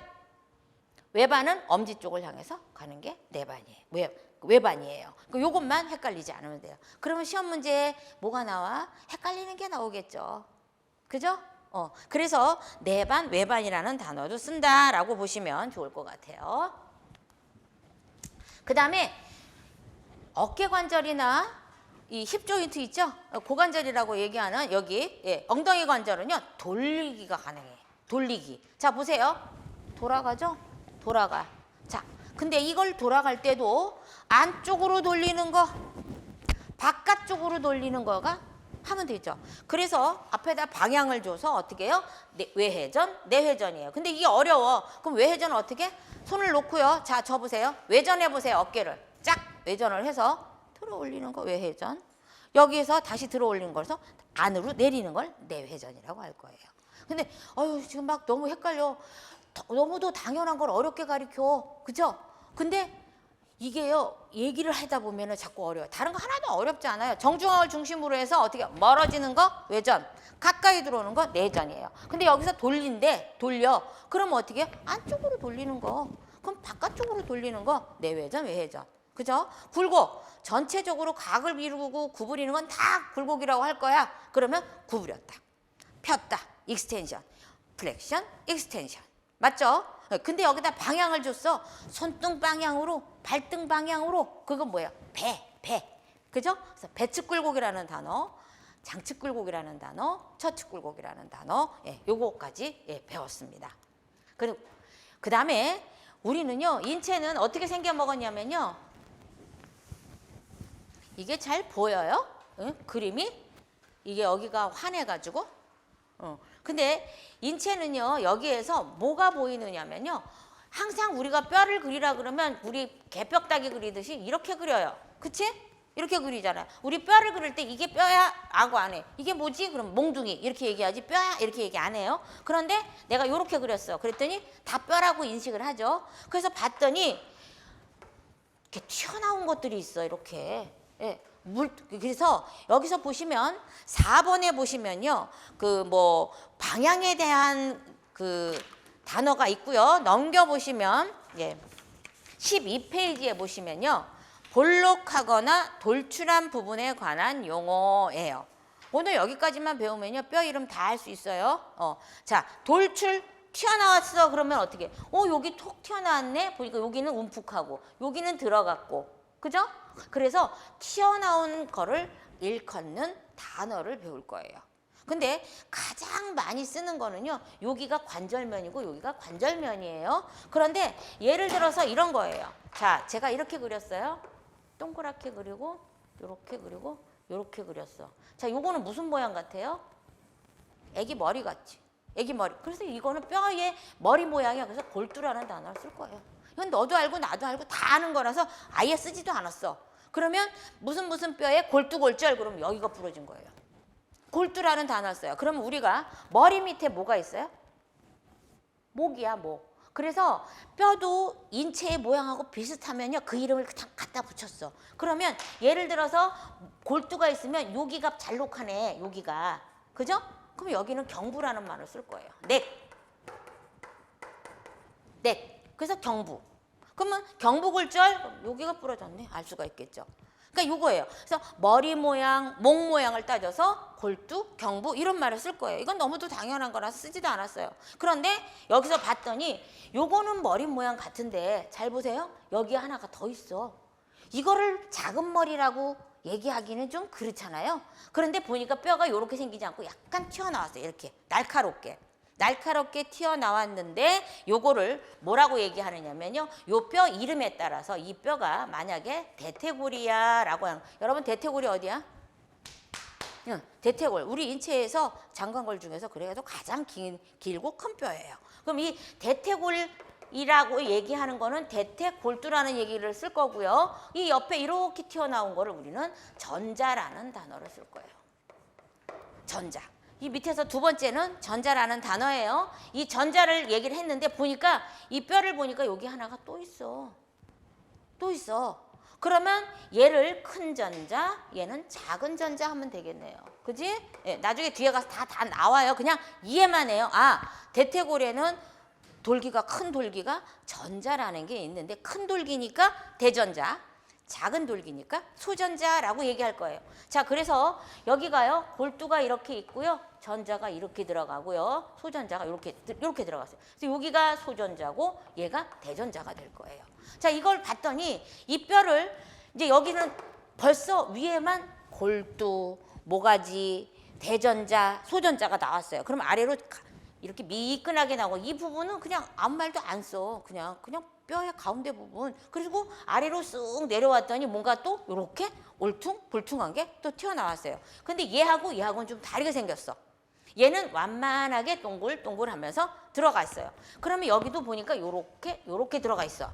외반은 엄지 쪽을 향해서 가는 게 내반이에요. 외반이에요. 요것만 헷갈리지 않으면 돼요. 그러면 시험 문제에 뭐가 나와? 헷갈리는 게 나오겠죠. 그죠? 그래서 내반, 외반이라는 단어도 쓴다라고 보시면 좋을 것 같아요. 그 다음에 어깨 관절이나 이 힙 조인트 있죠? 고관절이라고 얘기하는 여기 엉덩이 관절은요 돌리기가 가능해. 돌리기. 자 보세요. 돌아가죠? 돌아가. 자, 근데 이걸 돌아갈 때도 안쪽으로 돌리는 거, 바깥쪽으로 돌리는 거가 하면 되죠. 그래서 앞에다 방향을 줘서 어떻게 해요? 외회전, 내회전이에요. 근데 이게 어려워. 그럼 외회전은 어떻게? 손을 놓고요. 자, 저 보세요. 외전해 보세요. 어깨를 쫙 외전을 해서 들어 올리는 거 외회전. 여기에서 다시 들어 올리는 거라서 안으로 내리는 걸 내회전이라고 할 거예요. 근데 지금 막 너무 헷갈려. 너무도 당연한 걸 어렵게 가르쳐. 그죠? 근데 이게요, 얘기를 하다 보면은 자꾸 어려워요. 다른 거 하나도 어렵지 않아요. 정중앙을 중심으로 해서 어떻게 멀어지는 거 외전, 가까이 들어오는 거 내전이에요. 근데 여기서 돌려. 그럼 어떻게 해요? 안쪽으로 돌리는 거. 그럼 바깥쪽으로 돌리는 거 내외전, 외회전. 그죠? 굴곡. 전체적으로 각을 이루고 구부리는 건 다 굴곡이라고 할 거야. 그러면 구부렸다, 폈다, 익스텐션, 플렉션, 익스텐션. 맞죠? 근데 여기다 방향을 줬어. 손등 방향으로, 발등 방향으로. 그건 뭐예요? 배. 그죠? 그래서 배측 굴곡이라는 단어, 장측 굴곡이라는 단어, 처측 굴곡이라는 단어, 요거까지 배웠습니다. 그리고 그 다음에 우리는요, 인체는 어떻게 생겨 먹었냐면요, 이게 잘 보여요? 그림이? 이게 여기가 환해가지고. 근데 인체는요, 여기에서 뭐가 보이느냐면요, 항상 우리가 뼈를 그리라 그러면 우리 개뼈다귀 그리듯이 이렇게 그려요. 그치? 이렇게 그리잖아요. 우리 뼈를 그릴 때 이게 뼈야? 라고 안 해. 이게 뭐지? 그럼 몽둥이 이렇게 얘기하지 뼈야? 이렇게 얘기 안 해요. 그런데 내가 이렇게 그렸어. 그랬더니 다 뼈라고 인식을 하죠. 그래서 봤더니 이렇게 튀어나온 것들이 있어. 이렇게. 그래서 여기서 보시면 4번에 보시면요, 그 뭐 방향에 대한 그 단어가 있고요. 넘겨 보시면 12페이지에 보시면요, 볼록하거나 돌출한 부분에 관한 용어예요. 오늘 여기까지만 배우면요, 뼈 이름 다 할 수 있어요. 자, 돌출 튀어나왔어. 그러면 어떻게? 여기 톡 튀어나왔네. 보니까 여기는 움푹하고 여기는 들어갔고, 그죠? 그래서 튀어나온 거를 일컫는 단어를 배울 거예요. 근데 가장 많이 쓰는 거는요, 여기가 관절면이고 여기가 관절면이에요. 그런데 예를 들어서 이런 거예요. 자, 제가 이렇게 그렸어요. 동그랗게 그리고 요렇게 그리고 요렇게 그렸어. 자, 요거는 무슨 모양 같아요? 애기 머리 같지? 애기 머리. 그래서 이거는 뼈의 머리 모양이야. 그래서 골두라는 단어를 쓸 거예요. 이건 너도 알고 나도 알고 다 아는 거라서 아예 쓰지도 않았어. 그러면 무슨 뼈에 골두골절, 그러면 여기가 부러진 거예요. 골두라는 단어를 써요. 그러면 우리가 머리 밑에 뭐가 있어요? 목이야, 목. 그래서 뼈도 인체의 모양하고 비슷하면요, 그 이름을 그냥 갖다 붙였어. 그러면 예를 들어서 골두가 있으면 여기가 잘록하네, 여기가. 그죠? 그럼 여기는 경부라는 말을 쓸 거예요. 넥. 그래서 경부. 그러면 경부골절, 여기가 부러졌네. 알 수가 있겠죠. 그러니까 요거예요. 그래서 머리 모양, 목 모양을 따져서 골두, 경부 이런 말을 쓸 거예요. 이건 너무도 당연한 거라서 쓰지도 않았어요. 그런데 여기서 봤더니 요거는 머리 모양 같은데 잘 보세요. 여기 하나가 더 있어. 이거를 작은 머리라고 얘기하기는 좀 그렇잖아요. 그런데 보니까 뼈가 이렇게 생기지 않고 약간 튀어나왔어요. 이렇게 날카롭게 튀어나왔는데 요거를 뭐라고 얘기하느냐면요, 요 뼈 이름에 따라서 이 뼈가 만약에 대퇴골이야 라고 하는, 여러분 대퇴골이 어디야? 대퇴골. 우리 인체에서 장관골 중에서 그래도 가장 길고 큰 뼈예요. 그럼 이 대퇴골 이라고 얘기하는 거는 대퇴골두라는 얘기를 쓸 거고요. 이 옆에 이렇게 튀어나온 거를 우리는 전자라는 단어를 쓸 거예요. 전자. 이 밑에서 두 번째는 전자라는 단어예요. 이 전자를 얘기를 했는데 보니까 이 뼈를 보니까 여기 하나가 또 있어. 또 있어. 그러면 얘를 큰 전자, 얘는 작은 전자 하면 되겠네요. 그지? 예, 나중에 뒤에 가서 다 나와요. 그냥 이해만 해요. 아, 대퇴골에는 돌기가 큰 돌기가 전자라는 게 있는데 큰 돌기니까 대전자, 작은 돌기니까 소전자라고 얘기할 거예요. 자, 그래서 여기가요. 골두가 이렇게 있고요. 전자가 이렇게 들어가고요. 소전자가 이렇게 들어갔어요. 그래서 여기가 소전자고 얘가 대전자가 될 거예요. 자, 이걸 봤더니 이 뼈를 이제 여기는 벌써 위에만 골두, 모가지, 대전자, 소전자가 나왔어요. 그럼 아래로 이렇게 미끈하게 나오고 이 부분은 그냥 아무 말도 안 써. 그냥 뼈의 가운데 부분. 그리고 아래로 쓱 내려왔더니 뭔가 또 이렇게 울퉁불퉁한 게 또 튀어나왔어요. 근데 얘하고는 좀 다르게 생겼어. 얘는 완만하게 동글동글하면서 들어가 있어요. 그러면 여기도 보니까 요렇게 들어가 있어.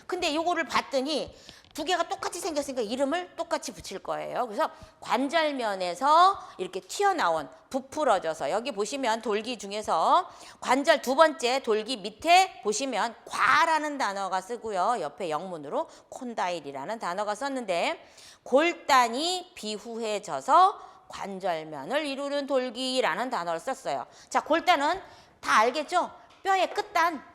근데 요거를 봤더니 두 개가 똑같이 생겼으니까 이름을 똑같이 붙일 거예요. 그래서 관절면에서 이렇게 튀어나온 부풀어져서 여기 보시면 돌기 중에서 관절 두 번째 돌기 밑에 보시면 과라는 단어가 쓰고요. 옆에 영문으로 콘다일이라는 단어가 썼는데 골단이 비후해져서 관절면을 이루는 돌기라는 단어를 썼어요. 자, 골단은 다 알겠죠? 뼈의 끝단.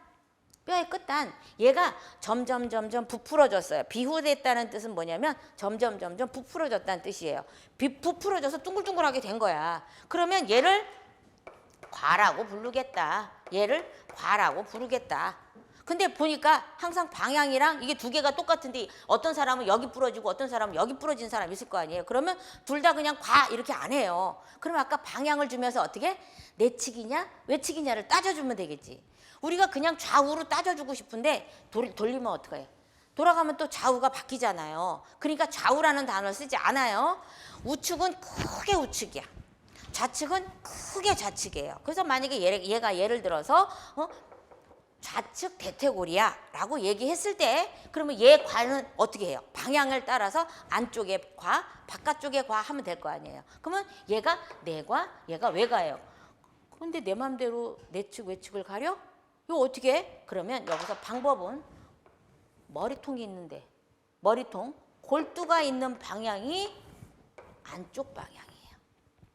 얘가 점점 부풀어졌어요. 비후됐다는 뜻은 뭐냐면 점점 부풀어졌다는 뜻이에요. 부풀어져서 둥글둥글하게 된 거야. 그러면 얘를 과라고 부르겠다. 근데 보니까 항상 방향이랑 이게 두 개가 똑같은데 어떤 사람은 여기 부러지고 어떤 사람은 여기 부러진 사람이 있을 거 아니에요. 그러면 둘 다 그냥 과 이렇게 안 해요. 그럼 아까 방향을 주면서 어떻게 내치기냐 외치기냐를 따져주면 되겠지. 우리가 그냥 좌우로 따져주고 싶은데 돌리면 어떡해? 돌아가면 또 좌우가 바뀌잖아요. 그러니까 좌우라는 단어를 쓰지 않아요. 우측은 크게 우측이야. 좌측은 크게 좌측이에요. 그래서 만약에 얘가 예를 들어서 좌측 대퇴골이야 라고 얘기했을 때 그러면 얘 과는 어떻게 해요? 방향을 따라서 안쪽에 과, 바깥쪽에 과 하면 될 거 아니에요. 그러면 얘가 내과, 얘가 외과예요. 그런데 내 맘대로 내측 외측을 가려? 이거 어떻게 해? 그러면 여기서 방법은 머리통이 있는데 머리통, 골두가 있는 방향이 안쪽 방향이에요.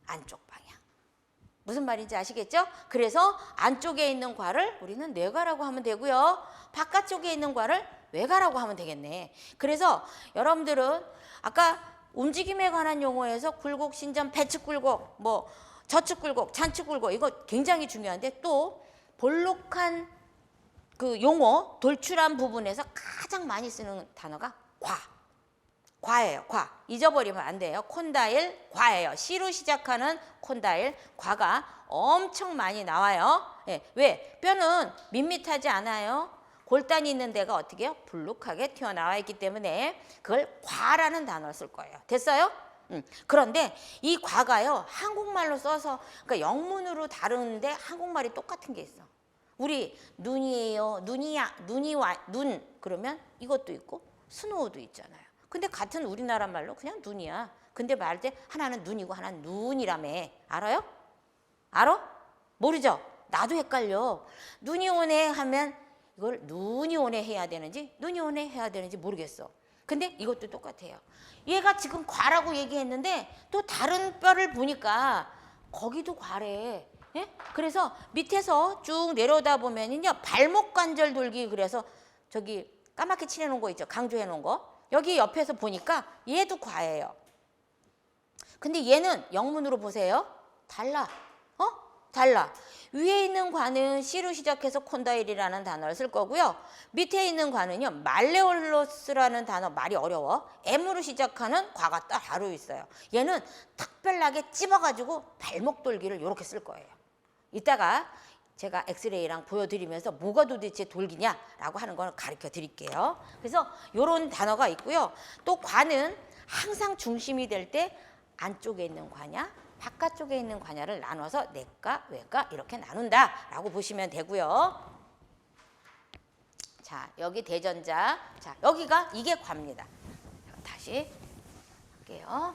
안쪽 방향. 무슨 말인지 아시겠죠? 그래서 안쪽에 있는 과를 우리는 뇌과라고 하면 되고요. 바깥쪽에 있는 과를 외과라고 하면 되겠네. 그래서 여러분들은 아까 움직임에 관한 용어에서 굴곡, 신전, 배측 굴곡, 뭐 저측 굴곡, 잔측 굴곡 이거 굉장히 중요한데 또 볼록한 그 용어, 돌출한 부분에서 가장 많이 쓰는 단어가 과예요. 과. 잊어버리면 안 돼요. 콘다일 과예요. C로 시작하는 콘다일 과가 엄청 많이 나와요. 예, 왜? 뼈는 밋밋하지 않아요. 골단이 있는 데가 어떻게 해요? 불룩하게 튀어나와 있기 때문에 그걸 과라는 단어를 쓸 거예요. 됐어요? 그런데 이 과가요. 한국말로 써서 그러니까 영문으로 다루는데 한국말이 똑같은 게 있어. 우리 눈이에요. 눈 그러면 이것도 있고 스노우도 있잖아요. 근데 같은 우리나라 말로 그냥 눈이야. 근데 말할 때 하나는 눈이고 하나는 눈이라며. 알아요? 알아? 모르죠? 나도 헷갈려. 눈이 오네 하면 이걸 눈이 오네 해야 되는지 눈이 오네 해야 되는지 모르겠어. 근데 이것도 똑같아요. 얘가 지금 과라고 얘기했는데 또 다른 뼈를 보니까 거기도 과래. 예? 그래서 밑에서 쭉 내려오다 보면은요 발목 관절 돌기 그래서 저기 까맣게 칠해놓은 거 있죠. 강조해 놓은 거. 여기 옆에서 보니까 얘도 과예요. 근데 얘는 영문으로 보세요. 달라. 달라. 위에 있는 과는 C로 시작해서 콘다일이라는 단어를 쓸 거고요. 밑에 있는 과는요. 말레올로스라는 단어 말이 어려워. M으로 시작하는 과가 따로 있어요. 얘는 특별하게 찝어가지고 발목 돌기를 이렇게 쓸 거예요. 이따가 제가 엑스레이랑 보여드리면서 뭐가 도대체 돌기냐라고 하는 걸 가르쳐 드릴게요. 그래서 이런 단어가 있고요. 또 과는 항상 중심이 될 때 안쪽에 있는 과냐 바깥쪽에 있는 과냐를 나눠서 내과, 외과 이렇게 나눈다라고 보시면 되고요. 자, 여기 대전자. 자, 여기가 이게 과입니다. 다시 할게요.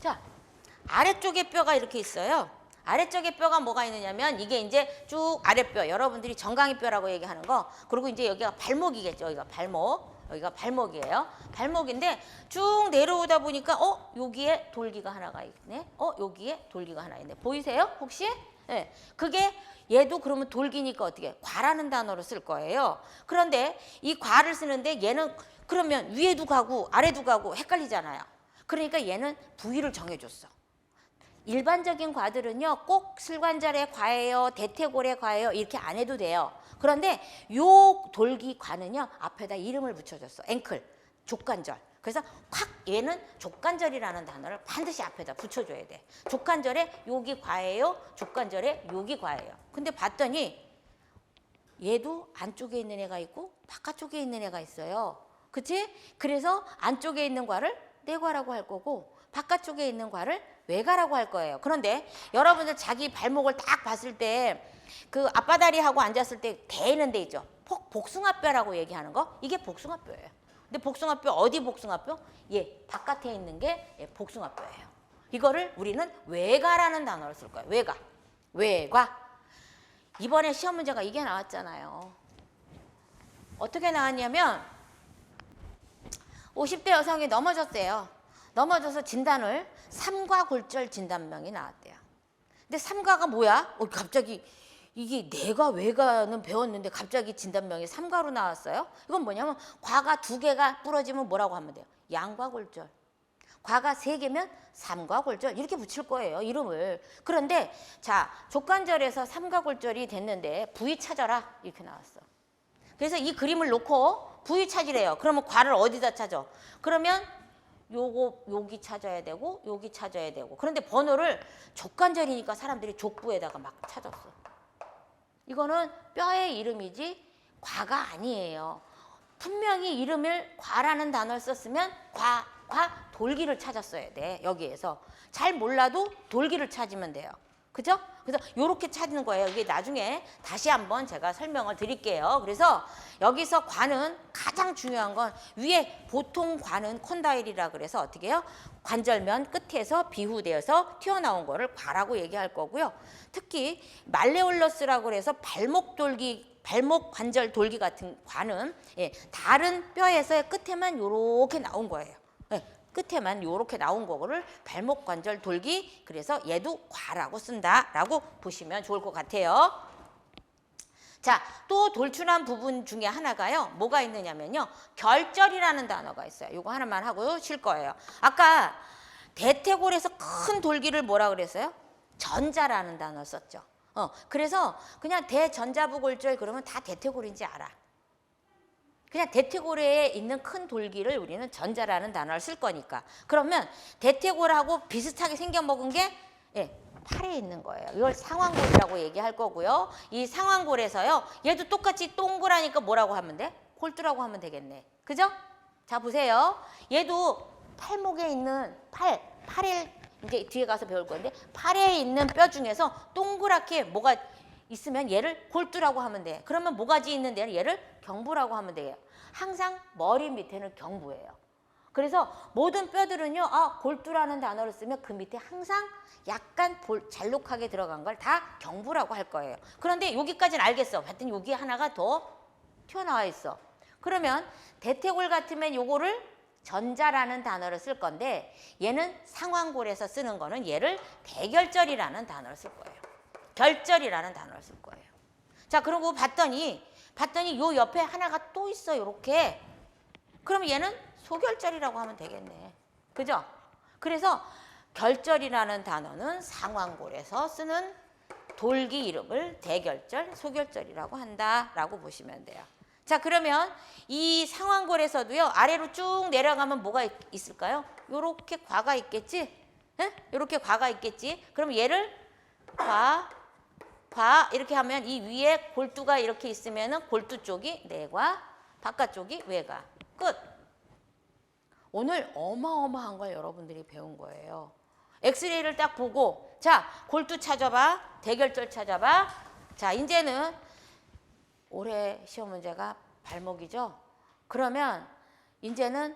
자, 아래쪽에 뼈가 이렇게 있어요. 아래쪽에 뼈가 뭐가 있느냐면 이게 이제 쭉 아랫뼈, 여러분들이 정강이 뼈라고 얘기하는 거. 그리고 이제 여기가 발목이겠죠. 여기가 발목. 여기가 발목이에요. 발목인데 쭉 내려오다 보니까 여기에 돌기가 하나가 있네. 여기에 돌기가 하나 있네. 보이세요? 혹시? 네. 그게 얘도 그러면 돌기니까 어떻게? 과라는 단어로 쓸 거예요. 그런데 이 과를 쓰는데 얘는 그러면 위에도 가고 아래도 가고 헷갈리잖아요. 그러니까 얘는 부위를 정해줬어. 일반적인 과들은요, 꼭 슬관절의 과예요, 대퇴골의 과예요, 이렇게 안 해도 돼요. 그런데 요 돌기 과는요, 앞에다 이름을 붙여줬어. 앵클, 족관절. 그래서 확 얘는 족관절이라는 단어를 반드시 앞에다 붙여줘야 돼. 족관절에 여기 과예요, 족관절에 여기 과예요. 근데 봤더니 얘도 안쪽에 있는 애가 있고 바깥쪽에 있는 애가 있어요. 그치? 그래서 안쪽에 있는 과를 내과라고 할 거고 바깥쪽에 있는 과를 외과라고 할 거예요. 그런데 여러분들 자기 발목을 딱 봤을 때 그 앞바다리하고 앉았을 때 대는 데 있죠. 복숭아뼈라고 얘기하는 거. 이게 복숭아뼈예요. 근데 복숭아뼈 어디 복숭아뼈? 바깥에 있는 게 복숭아뼈예요. 이거를 우리는 외과라는 단어를 쓸 거예요. 외과. 외과. 이번에 시험 문제가 이게 나왔잖아요. 어떻게 나왔냐면 50대 여성이 넘어졌대요. 넘어져서 진단을 삼과골절 진단명이 나왔대요. 근데 삼과가 뭐야? 갑자기 이게 내과 외과는 배웠는데 갑자기 진단명이 삼과로 나왔어요? 이건 뭐냐면 과가 2개가 부러지면 뭐라고 하면 돼요? 양과골절. 과가 3개면 삼과골절 이렇게 붙일 거예요, 이름을. 그런데 자, 족관절에서 삼과골절이 됐는데 부위 찾아라 이렇게 나왔어. 그래서 이 그림을 놓고 부위 찾으래요. 그러면 과를 어디다 찾아? 그러면 요거 여기 찾아야 되고 여기 찾아야 되고. 그런데 번호를 족관절이니까 사람들이 족부에다가 막 찾았어. 이거는 뼈의 이름이지 과가 아니에요. 분명히 이름을 과라는 단어를 썼으면 과 돌기를 찾았어야 돼. 여기에서 잘 몰라도 돌기를 찾으면 돼요. 그죠? 그래서 요렇게 찾는 거예요. 이게 나중에 다시 한번 제가 설명을 드릴게요. 그래서 여기서 과는 가장 중요한 건 위에 보통 과는 콘다일이라 그래서 어떻게 해요? 관절면 끝에서 비후되어서 튀어나온 거를 과라고 얘기할 거고요. 특히 말레올러스라고 그래서 발목 돌기, 발목 관절 돌기 같은 과는 다른 뼈에서의 끝에만 요렇게 나온 거예요. 끝에만 요렇게 나온 거를 발목 관절 돌기, 그래서 얘도 과라고 쓴다라고 보시면 좋을 것 같아요. 자, 또 돌출한 부분 중에 하나가요. 뭐가 있느냐면요. 결절이라는 단어가 있어요. 이거 하나만 하고 쉴 거예요. 아까 대퇴골에서 큰 돌기를 뭐라 그랬어요? 전자라는 단어 썼죠. 그래서 그냥 대전자부골절 그러면 다 대퇴골인지 알아. 그냥 대퇴골에 있는 큰 돌기를 우리는 전자라는 단어를 쓸 거니까. 그러면 대퇴골하고 비슷하게 생겨먹은 게 팔에 있는 거예요. 이걸 상완골이라고 얘기할 거고요. 이 상완골에서요. 얘도 똑같이 동그라니까 뭐라고 하면 돼? 골두라고 하면 되겠네. 그죠? 자, 보세요. 얘도 팔목에 있는 팔에 이제 뒤에 가서 배울 건데 팔에 있는 뼈 중에서 동그랗게 뭐가 있으면 얘를 골두라고 하면 돼. 그러면 모가지 있는 데는 얘를 경부라고 하면 돼요. 항상 머리 밑에는 경부예요. 그래서 모든 뼈들은요, 골두라는 단어를 쓰면 그 밑에 항상 약간 잘록하게 들어간 걸 다 경부라고 할 거예요. 그런데 여기까지는 알겠어. 봤더니 여기 하나가 더 튀어나와 있어. 그러면 대퇴골 같으면 요거를 전자라는 단어를 쓸 건데 얘는 상완골에서 쓰는 거는 얘를 대결절이라는 단어를 쓸 거예요. 결절이라는 단어를 쓸 거예요. 자, 그리고 봤더니 요 옆에 하나가 또 있어, 요렇게. 그럼 얘는 소결절이라고 하면 되겠네. 그죠? 그래서 결절이라는 단어는 상완골에서 쓰는 돌기 이름을 대결절, 소결절이라고 한다라고 보시면 돼요. 자, 그러면 이 상완골에서도요, 아래로 쭉 내려가면 뭐가 있을까요? 요렇게 과가 있겠지? 요렇게 과가 있겠지? 그럼 얘를 과 이렇게 하면 이 위에 골두가 이렇게 있으면은 골두 쪽이 내과, 바깥쪽이 외과. 끝. 오늘 어마어마한 걸 여러분들이 배운 거예요. 엑스레이를 딱 보고, 자, 골두 찾아봐, 대결절 찾아봐. 자, 이제는 올해 시험 문제가 발목이죠. 그러면 이제는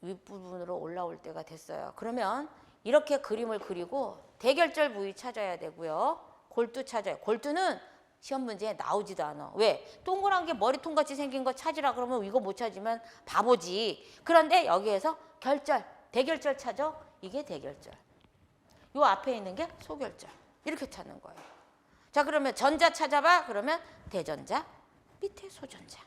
윗부분으로 올라올 때가 됐어요. 그러면 이렇게 그림을 그리고 대결절 부위 찾아야 되고요. 골두 찾아요. 골두는 시험 문제에 나오지도 않아. 왜? 동그란 게 머리통같이 생긴 거 찾으라 그러면 이거 못 찾으면 바보지. 그런데 여기에서 결절, 대결절 찾아. 이게 대결절. 요 앞에 있는 게 소결절. 이렇게 찾는 거예요. 자, 그러면 전자 찾아봐. 그러면 대전자, 밑에 소전자.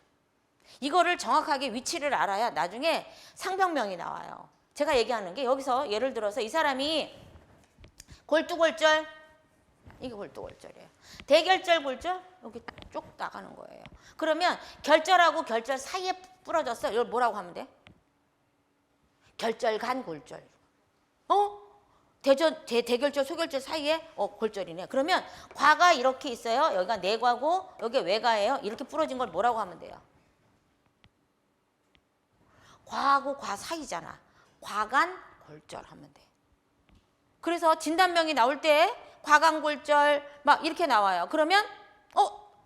이거를 정확하게 위치를 알아야 나중에 상병명이 나와요. 제가 얘기하는 게 여기서 예를 들어서 이 사람이 골두골절, 이게 골두골절이에요. 대결절 골절, 여기 쭉 나가는 거예요. 그러면 결절하고 결절 사이에 부러졌어. 이걸 뭐라고 하면 돼? 결절간 골절. 대결절, 소결절 사이에 골절이네. 그러면 과가 이렇게 있어요. 여기가 내과고 여기 외과예요. 이렇게 부러진 걸 뭐라고 하면 돼요? 과하고 과 사이잖아. 과간 골절 하면 돼. 그래서 진단명이 나올 때 과간골절 막 이렇게 나와요. 그러면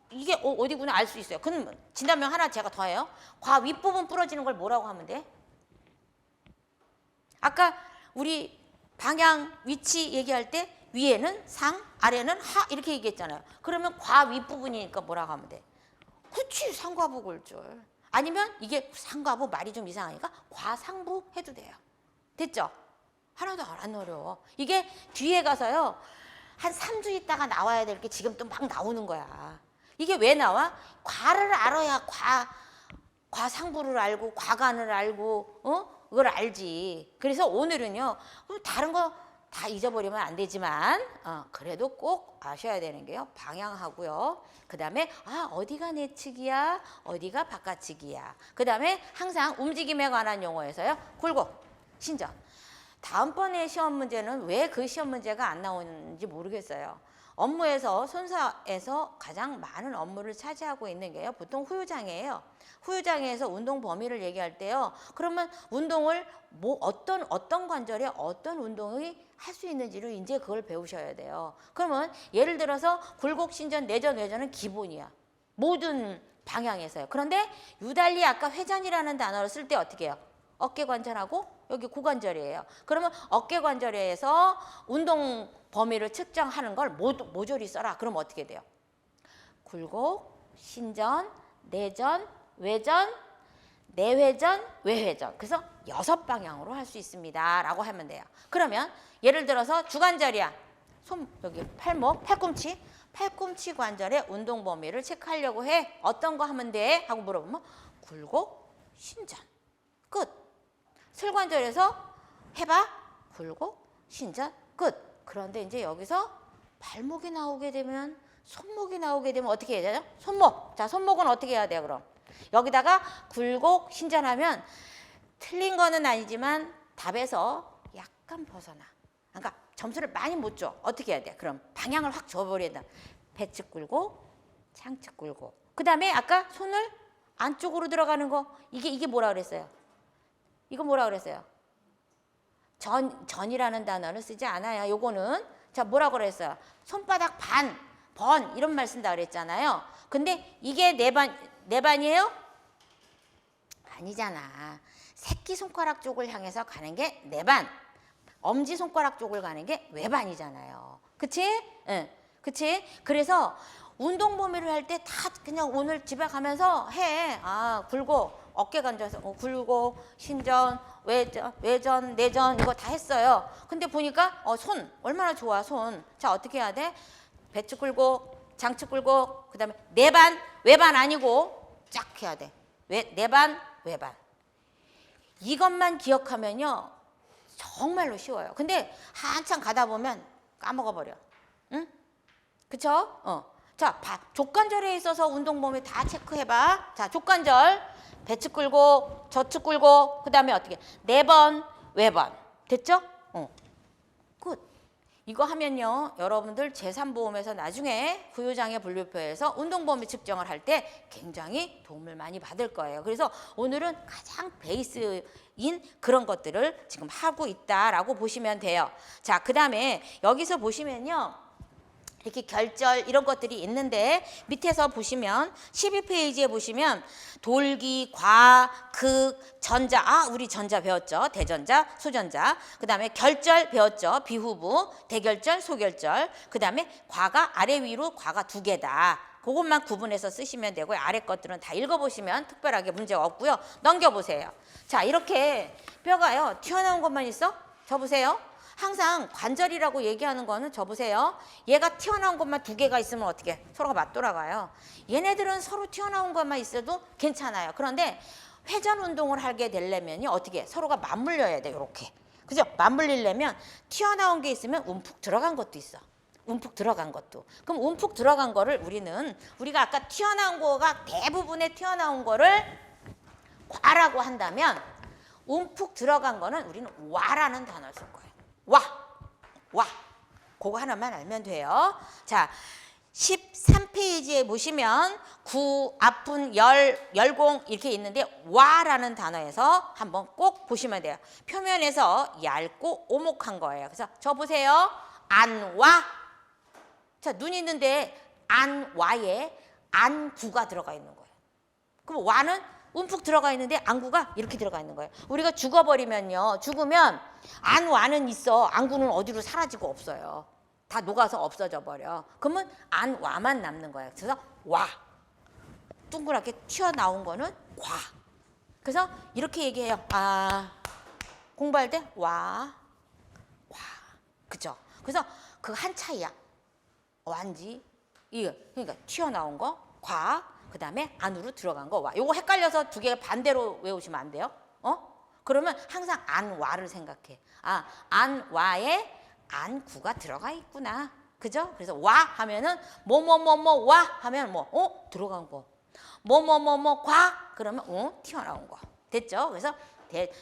이게 어디구나 알 수 있어요. 그럼 진단명 하나 제가 더해요. 과 윗부분 부러지는 걸 뭐라고 하면 돼? 아까 우리 방향 위치 얘기할 때 위에는 상, 아래는 하 이렇게 얘기했잖아요. 그러면 과 윗부분이니까 뭐라고 하면 돼? 그치, 상과부골절. 아니면 이게 상과부 말이 좀 이상하니까 과상부 해도 돼요. 됐죠? 하나도 안 어려워. 이게 뒤에 가서요. 한 3주 있다가 나와야 될 게 지금 또 막 나오는 거야. 이게 왜 나와? 과를 알아야 과상부를 알고 과간을 알고 그걸 알지. 그래서 오늘은요. 다른 거 다 잊어버리면 안 되지만 그래도 꼭 아셔야 되는 게요. 방향하고요. 그 다음에 어디가 내측이야? 어디가 바깥측이야? 그 다음에 항상 움직임에 관한 용어에서요. 굴곡, 신전. 다음번에 시험 문제는 왜 그 시험 문제가 안 나오는지 모르겠어요. 업무에서 손사에서 가장 많은 업무를 차지하고 있는 게요. 보통 후유장애예요. 후유장애에서 운동 범위를 얘기할 때요. 그러면 운동을 어떤 관절에 어떤 운동이 할 수 있는지를 이제 그걸 배우셔야 돼요. 그러면 예를 들어서 굴곡, 신전, 내전, 외전은 기본이야. 모든 방향에서요. 그런데 유달리 아까 회전이라는 단어를 쓸 때 어떻게 해요? 어깨 관절하고 여기 고관절이에요. 그러면 어깨 관절에서 운동 범위를 측정하는 걸 모조리 써라. 그럼 어떻게 돼요? 굴곡, 신전, 내전, 외전, 내회전, 외회전. 그래서 6방향으로 할 수 있습니다. 라고 하면 돼요. 그러면 예를 들어서 주관절이야. 여기 팔목, 팔꿈치. 팔꿈치 관절의 운동 범위를 체크하려고 해. 어떤 거 하면 돼? 하고 물어보면 굴곡, 신전. 끝. 슬관절에서 해봐. 굴곡, 신전, 끝. 그런데 이제 여기서 발목이 나오게 되면 손목이 나오게 되면 어떻게 해야 되죠? 손목. 자, 손목은 어떻게 해야 돼요, 그럼? 여기다가 굴곡, 신전하면 틀린 거는 아니지만 답에서 약간 벗어나. 그러니까 점수를 많이 못 줘. 어떻게 해야 돼? 그럼 방향을 확 줘버려야 돼. 배측 굴곡, 창측 굴곡. 그 다음에 아까 손을 안쪽으로 들어가는 거. 이게 뭐라 그랬어요? 이거 뭐라 그랬어요? 전이라는 단어를 쓰지 않아요. 요거는 자 뭐라 그랬어요? 손바닥 번 이런 말 쓴다 그랬잖아요. 근데 이게 네 반이에요? 아니잖아. 새끼손가락 쪽을 향해서 가는 게 네 반. 엄지손가락 쪽을 가는 게 외반이잖아요. 그치? 응. 그치? 그래서 운동 범위를 할 때 다 그냥 오늘 집에 가면서 해. 굴곡, 어깨 관절에서 굴곡, 신전, 외전, 내전 이거 다 했어요. 근데 보니까 손 얼마나 좋아 손. 자 어떻게 해야 돼? 배측 굴곡, 장측 굴곡, 그다음에 내반, 외반 아니고 쫙 해야 돼. 내반, 외반. 이것만 기억하면요 정말로 쉬워요. 근데 한참 가다 보면 까먹어 버려. 응? 그쵸? 자, 족관절에 있어서 운동 범위 다 체크해봐. 자, 족관절, 배측 굴곡, 저측 굴곡, 그 다음에 어떻게? 내번, 외번. 됐죠? 끝. 이거 하면요, 여러분들 제3보험에서 나중에 후유장애 분류표에서 운동 범위 측정을 할 때 굉장히 도움을 많이 받을 거예요. 그래서 오늘은 가장 베이스인 그런 것들을 지금 하고 있다라고 보시면 돼요. 자, 그 다음에 여기서 보시면요. 이렇게 결절 이런 것들이 있는데 밑에서 보시면 12페이지에 보시면 돌기, 과, 극, 전자. 우리 전자 배웠죠. 대전자, 소전자. 그 다음에 결절 배웠죠. 비후부, 대결절, 소결절. 그 다음에 과가 아래 위로 과가 두 개다. 그것만 구분해서 쓰시면 되고요. 아래 것들은 다 읽어보시면 특별하게 문제가 없고요. 넘겨보세요. 자, 이렇게 뼈가요. 튀어나온 것만 있어? 저 보세요. 항상 관절이라고 얘기하는 거는 저 보세요. 얘가 튀어나온 것만 두 개가 있으면 어떻게 서로가 맞돌아가요. 얘네들은 서로 튀어나온 것만 있어도 괜찮아요. 그런데 회전 운동을 하게 되려면요. 어떻게 서로가 맞물려야 돼요. 이렇게. 그죠? 맞물리려면 튀어나온 게 있으면 움푹 들어간 것도 있어. 움푹 들어간 것도. 그럼 움푹 들어간 거를 우리가 아까 튀어나온 거가 대부분의 튀어나온 거를 과라고 한다면 움푹 들어간 거는 우리는 와라는 단어를 쓸 거예요. 와. 그거 하나만 알면 돼요. 자, 13페이지에 보시면 구, 아픈, 열공 이렇게 있는데 와라는 단어에서 한번 꼭 보시면 돼요. 표면에서 얇고 오목한 거예요. 그래서 저 보세요. 안 와. 자, 눈 있는데 안 와에 안구가 들어가 있는 거예요. 그럼 와는 움푹 들어가 있는데 안구가 이렇게 들어가 있는 거예요. 우리가 죽어버리면요. 죽으면 안와는 있어. 안구는 어디로 사라지고 없어요. 다 녹아서 없어져 버려. 그러면 안와만 남는 거예요. 그래서 와. 둥그랗게 튀어나온 거는 과. 그래서 이렇게 얘기해요. 공부할 때 와. 그죠? 그래서 그 한 차이야. 완지. 이거. 그러니까 튀어나온 거 과. 그 다음에 안으로 들어간 거 와. 요거 헷갈려서 두 개가 반대로 외우시면 안 돼요. 그러면 항상 안와를 생각해. 안와에 안구가 들어가 있구나. 그죠? 그래서 와 하면은 뭐뭐뭐뭐 와 하면 들어간 거. 뭐뭐뭐뭐 과 그러면 튀어나온 거. 됐죠? 그래서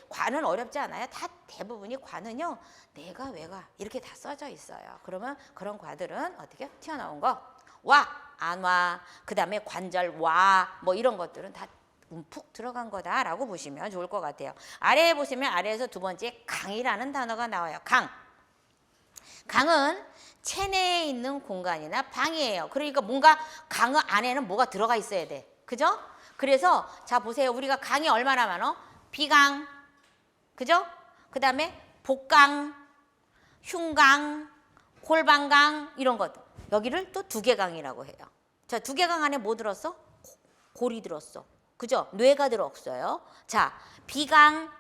과는 어렵지 않아요. 다 대부분이 과는요. 내가 왜가 이렇게 다 써져 있어요. 그러면 그런 과들은 어떻게 튀어나온 거. 와, 안 와. 그 다음에 관절 와. 뭐 이런 것들은 다 움푹 들어간 거다라고 보시면 좋을 것 같아요. 아래에 보시면 아래에서 두 번째 강이라는 단어가 나와요. 강은 체내에 있는 공간이나 방이에요. 그러니까 뭔가 강 안에는 뭐가 들어가 있어야 돼. 그죠? 그래서 자 보세요. 우리가 강이 얼마나 많어? 비강. 그죠? 그 다음에 복강, 흉강, 골반강 이런 것. 여기를 또 두개강이라고 해요. 자, 두개강 안에 뭐 들었어? 골이 들었어. 그죠? 뇌가 들었어요. 자, 비강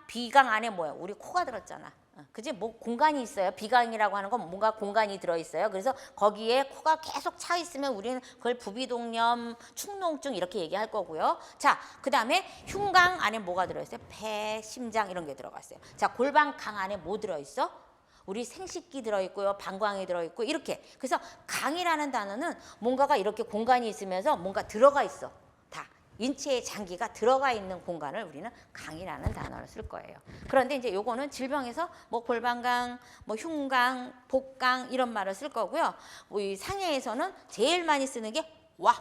안에 뭐야? 우리 코가 들었잖아. 그지? 뭐 공간이 있어요. 비강이라고 하는 건 뭔가 공간이 들어있어요. 그래서 거기에 코가 계속 차 있으면 우리는 그걸 부비동염, 축농증 이렇게 얘기할 거고요. 자, 그 다음에 흉강 안에 뭐가 들어있어요? 폐, 심장 이런 게 들어갔어요. 자, 골반강 안에 뭐 들어있어? 우리 생식기 들어있고요. 방광이 들어있고 이렇게. 그래서 강이라는 단어는 뭔가가 이렇게 공간이 있으면서 뭔가 들어가 있어. 다. 인체의 장기가 들어가 있는 공간을 우리는 강이라는 단어를 쓸 거예요. 그런데 이제 요거는 질병에서 뭐 골반강, 뭐 흉강, 복강 이런 말을 쓸 거고요. 이 상해에서는 제일 많이 쓰는 게 와.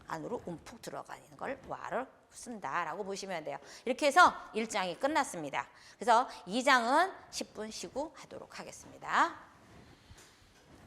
안으로 움푹 들어가 있는 걸 와를 쓴다라고 보시면 돼요. 이렇게 해서 1장이 끝났습니다. 그래서 2장은 10분 쉬고 하도록 하겠습니다.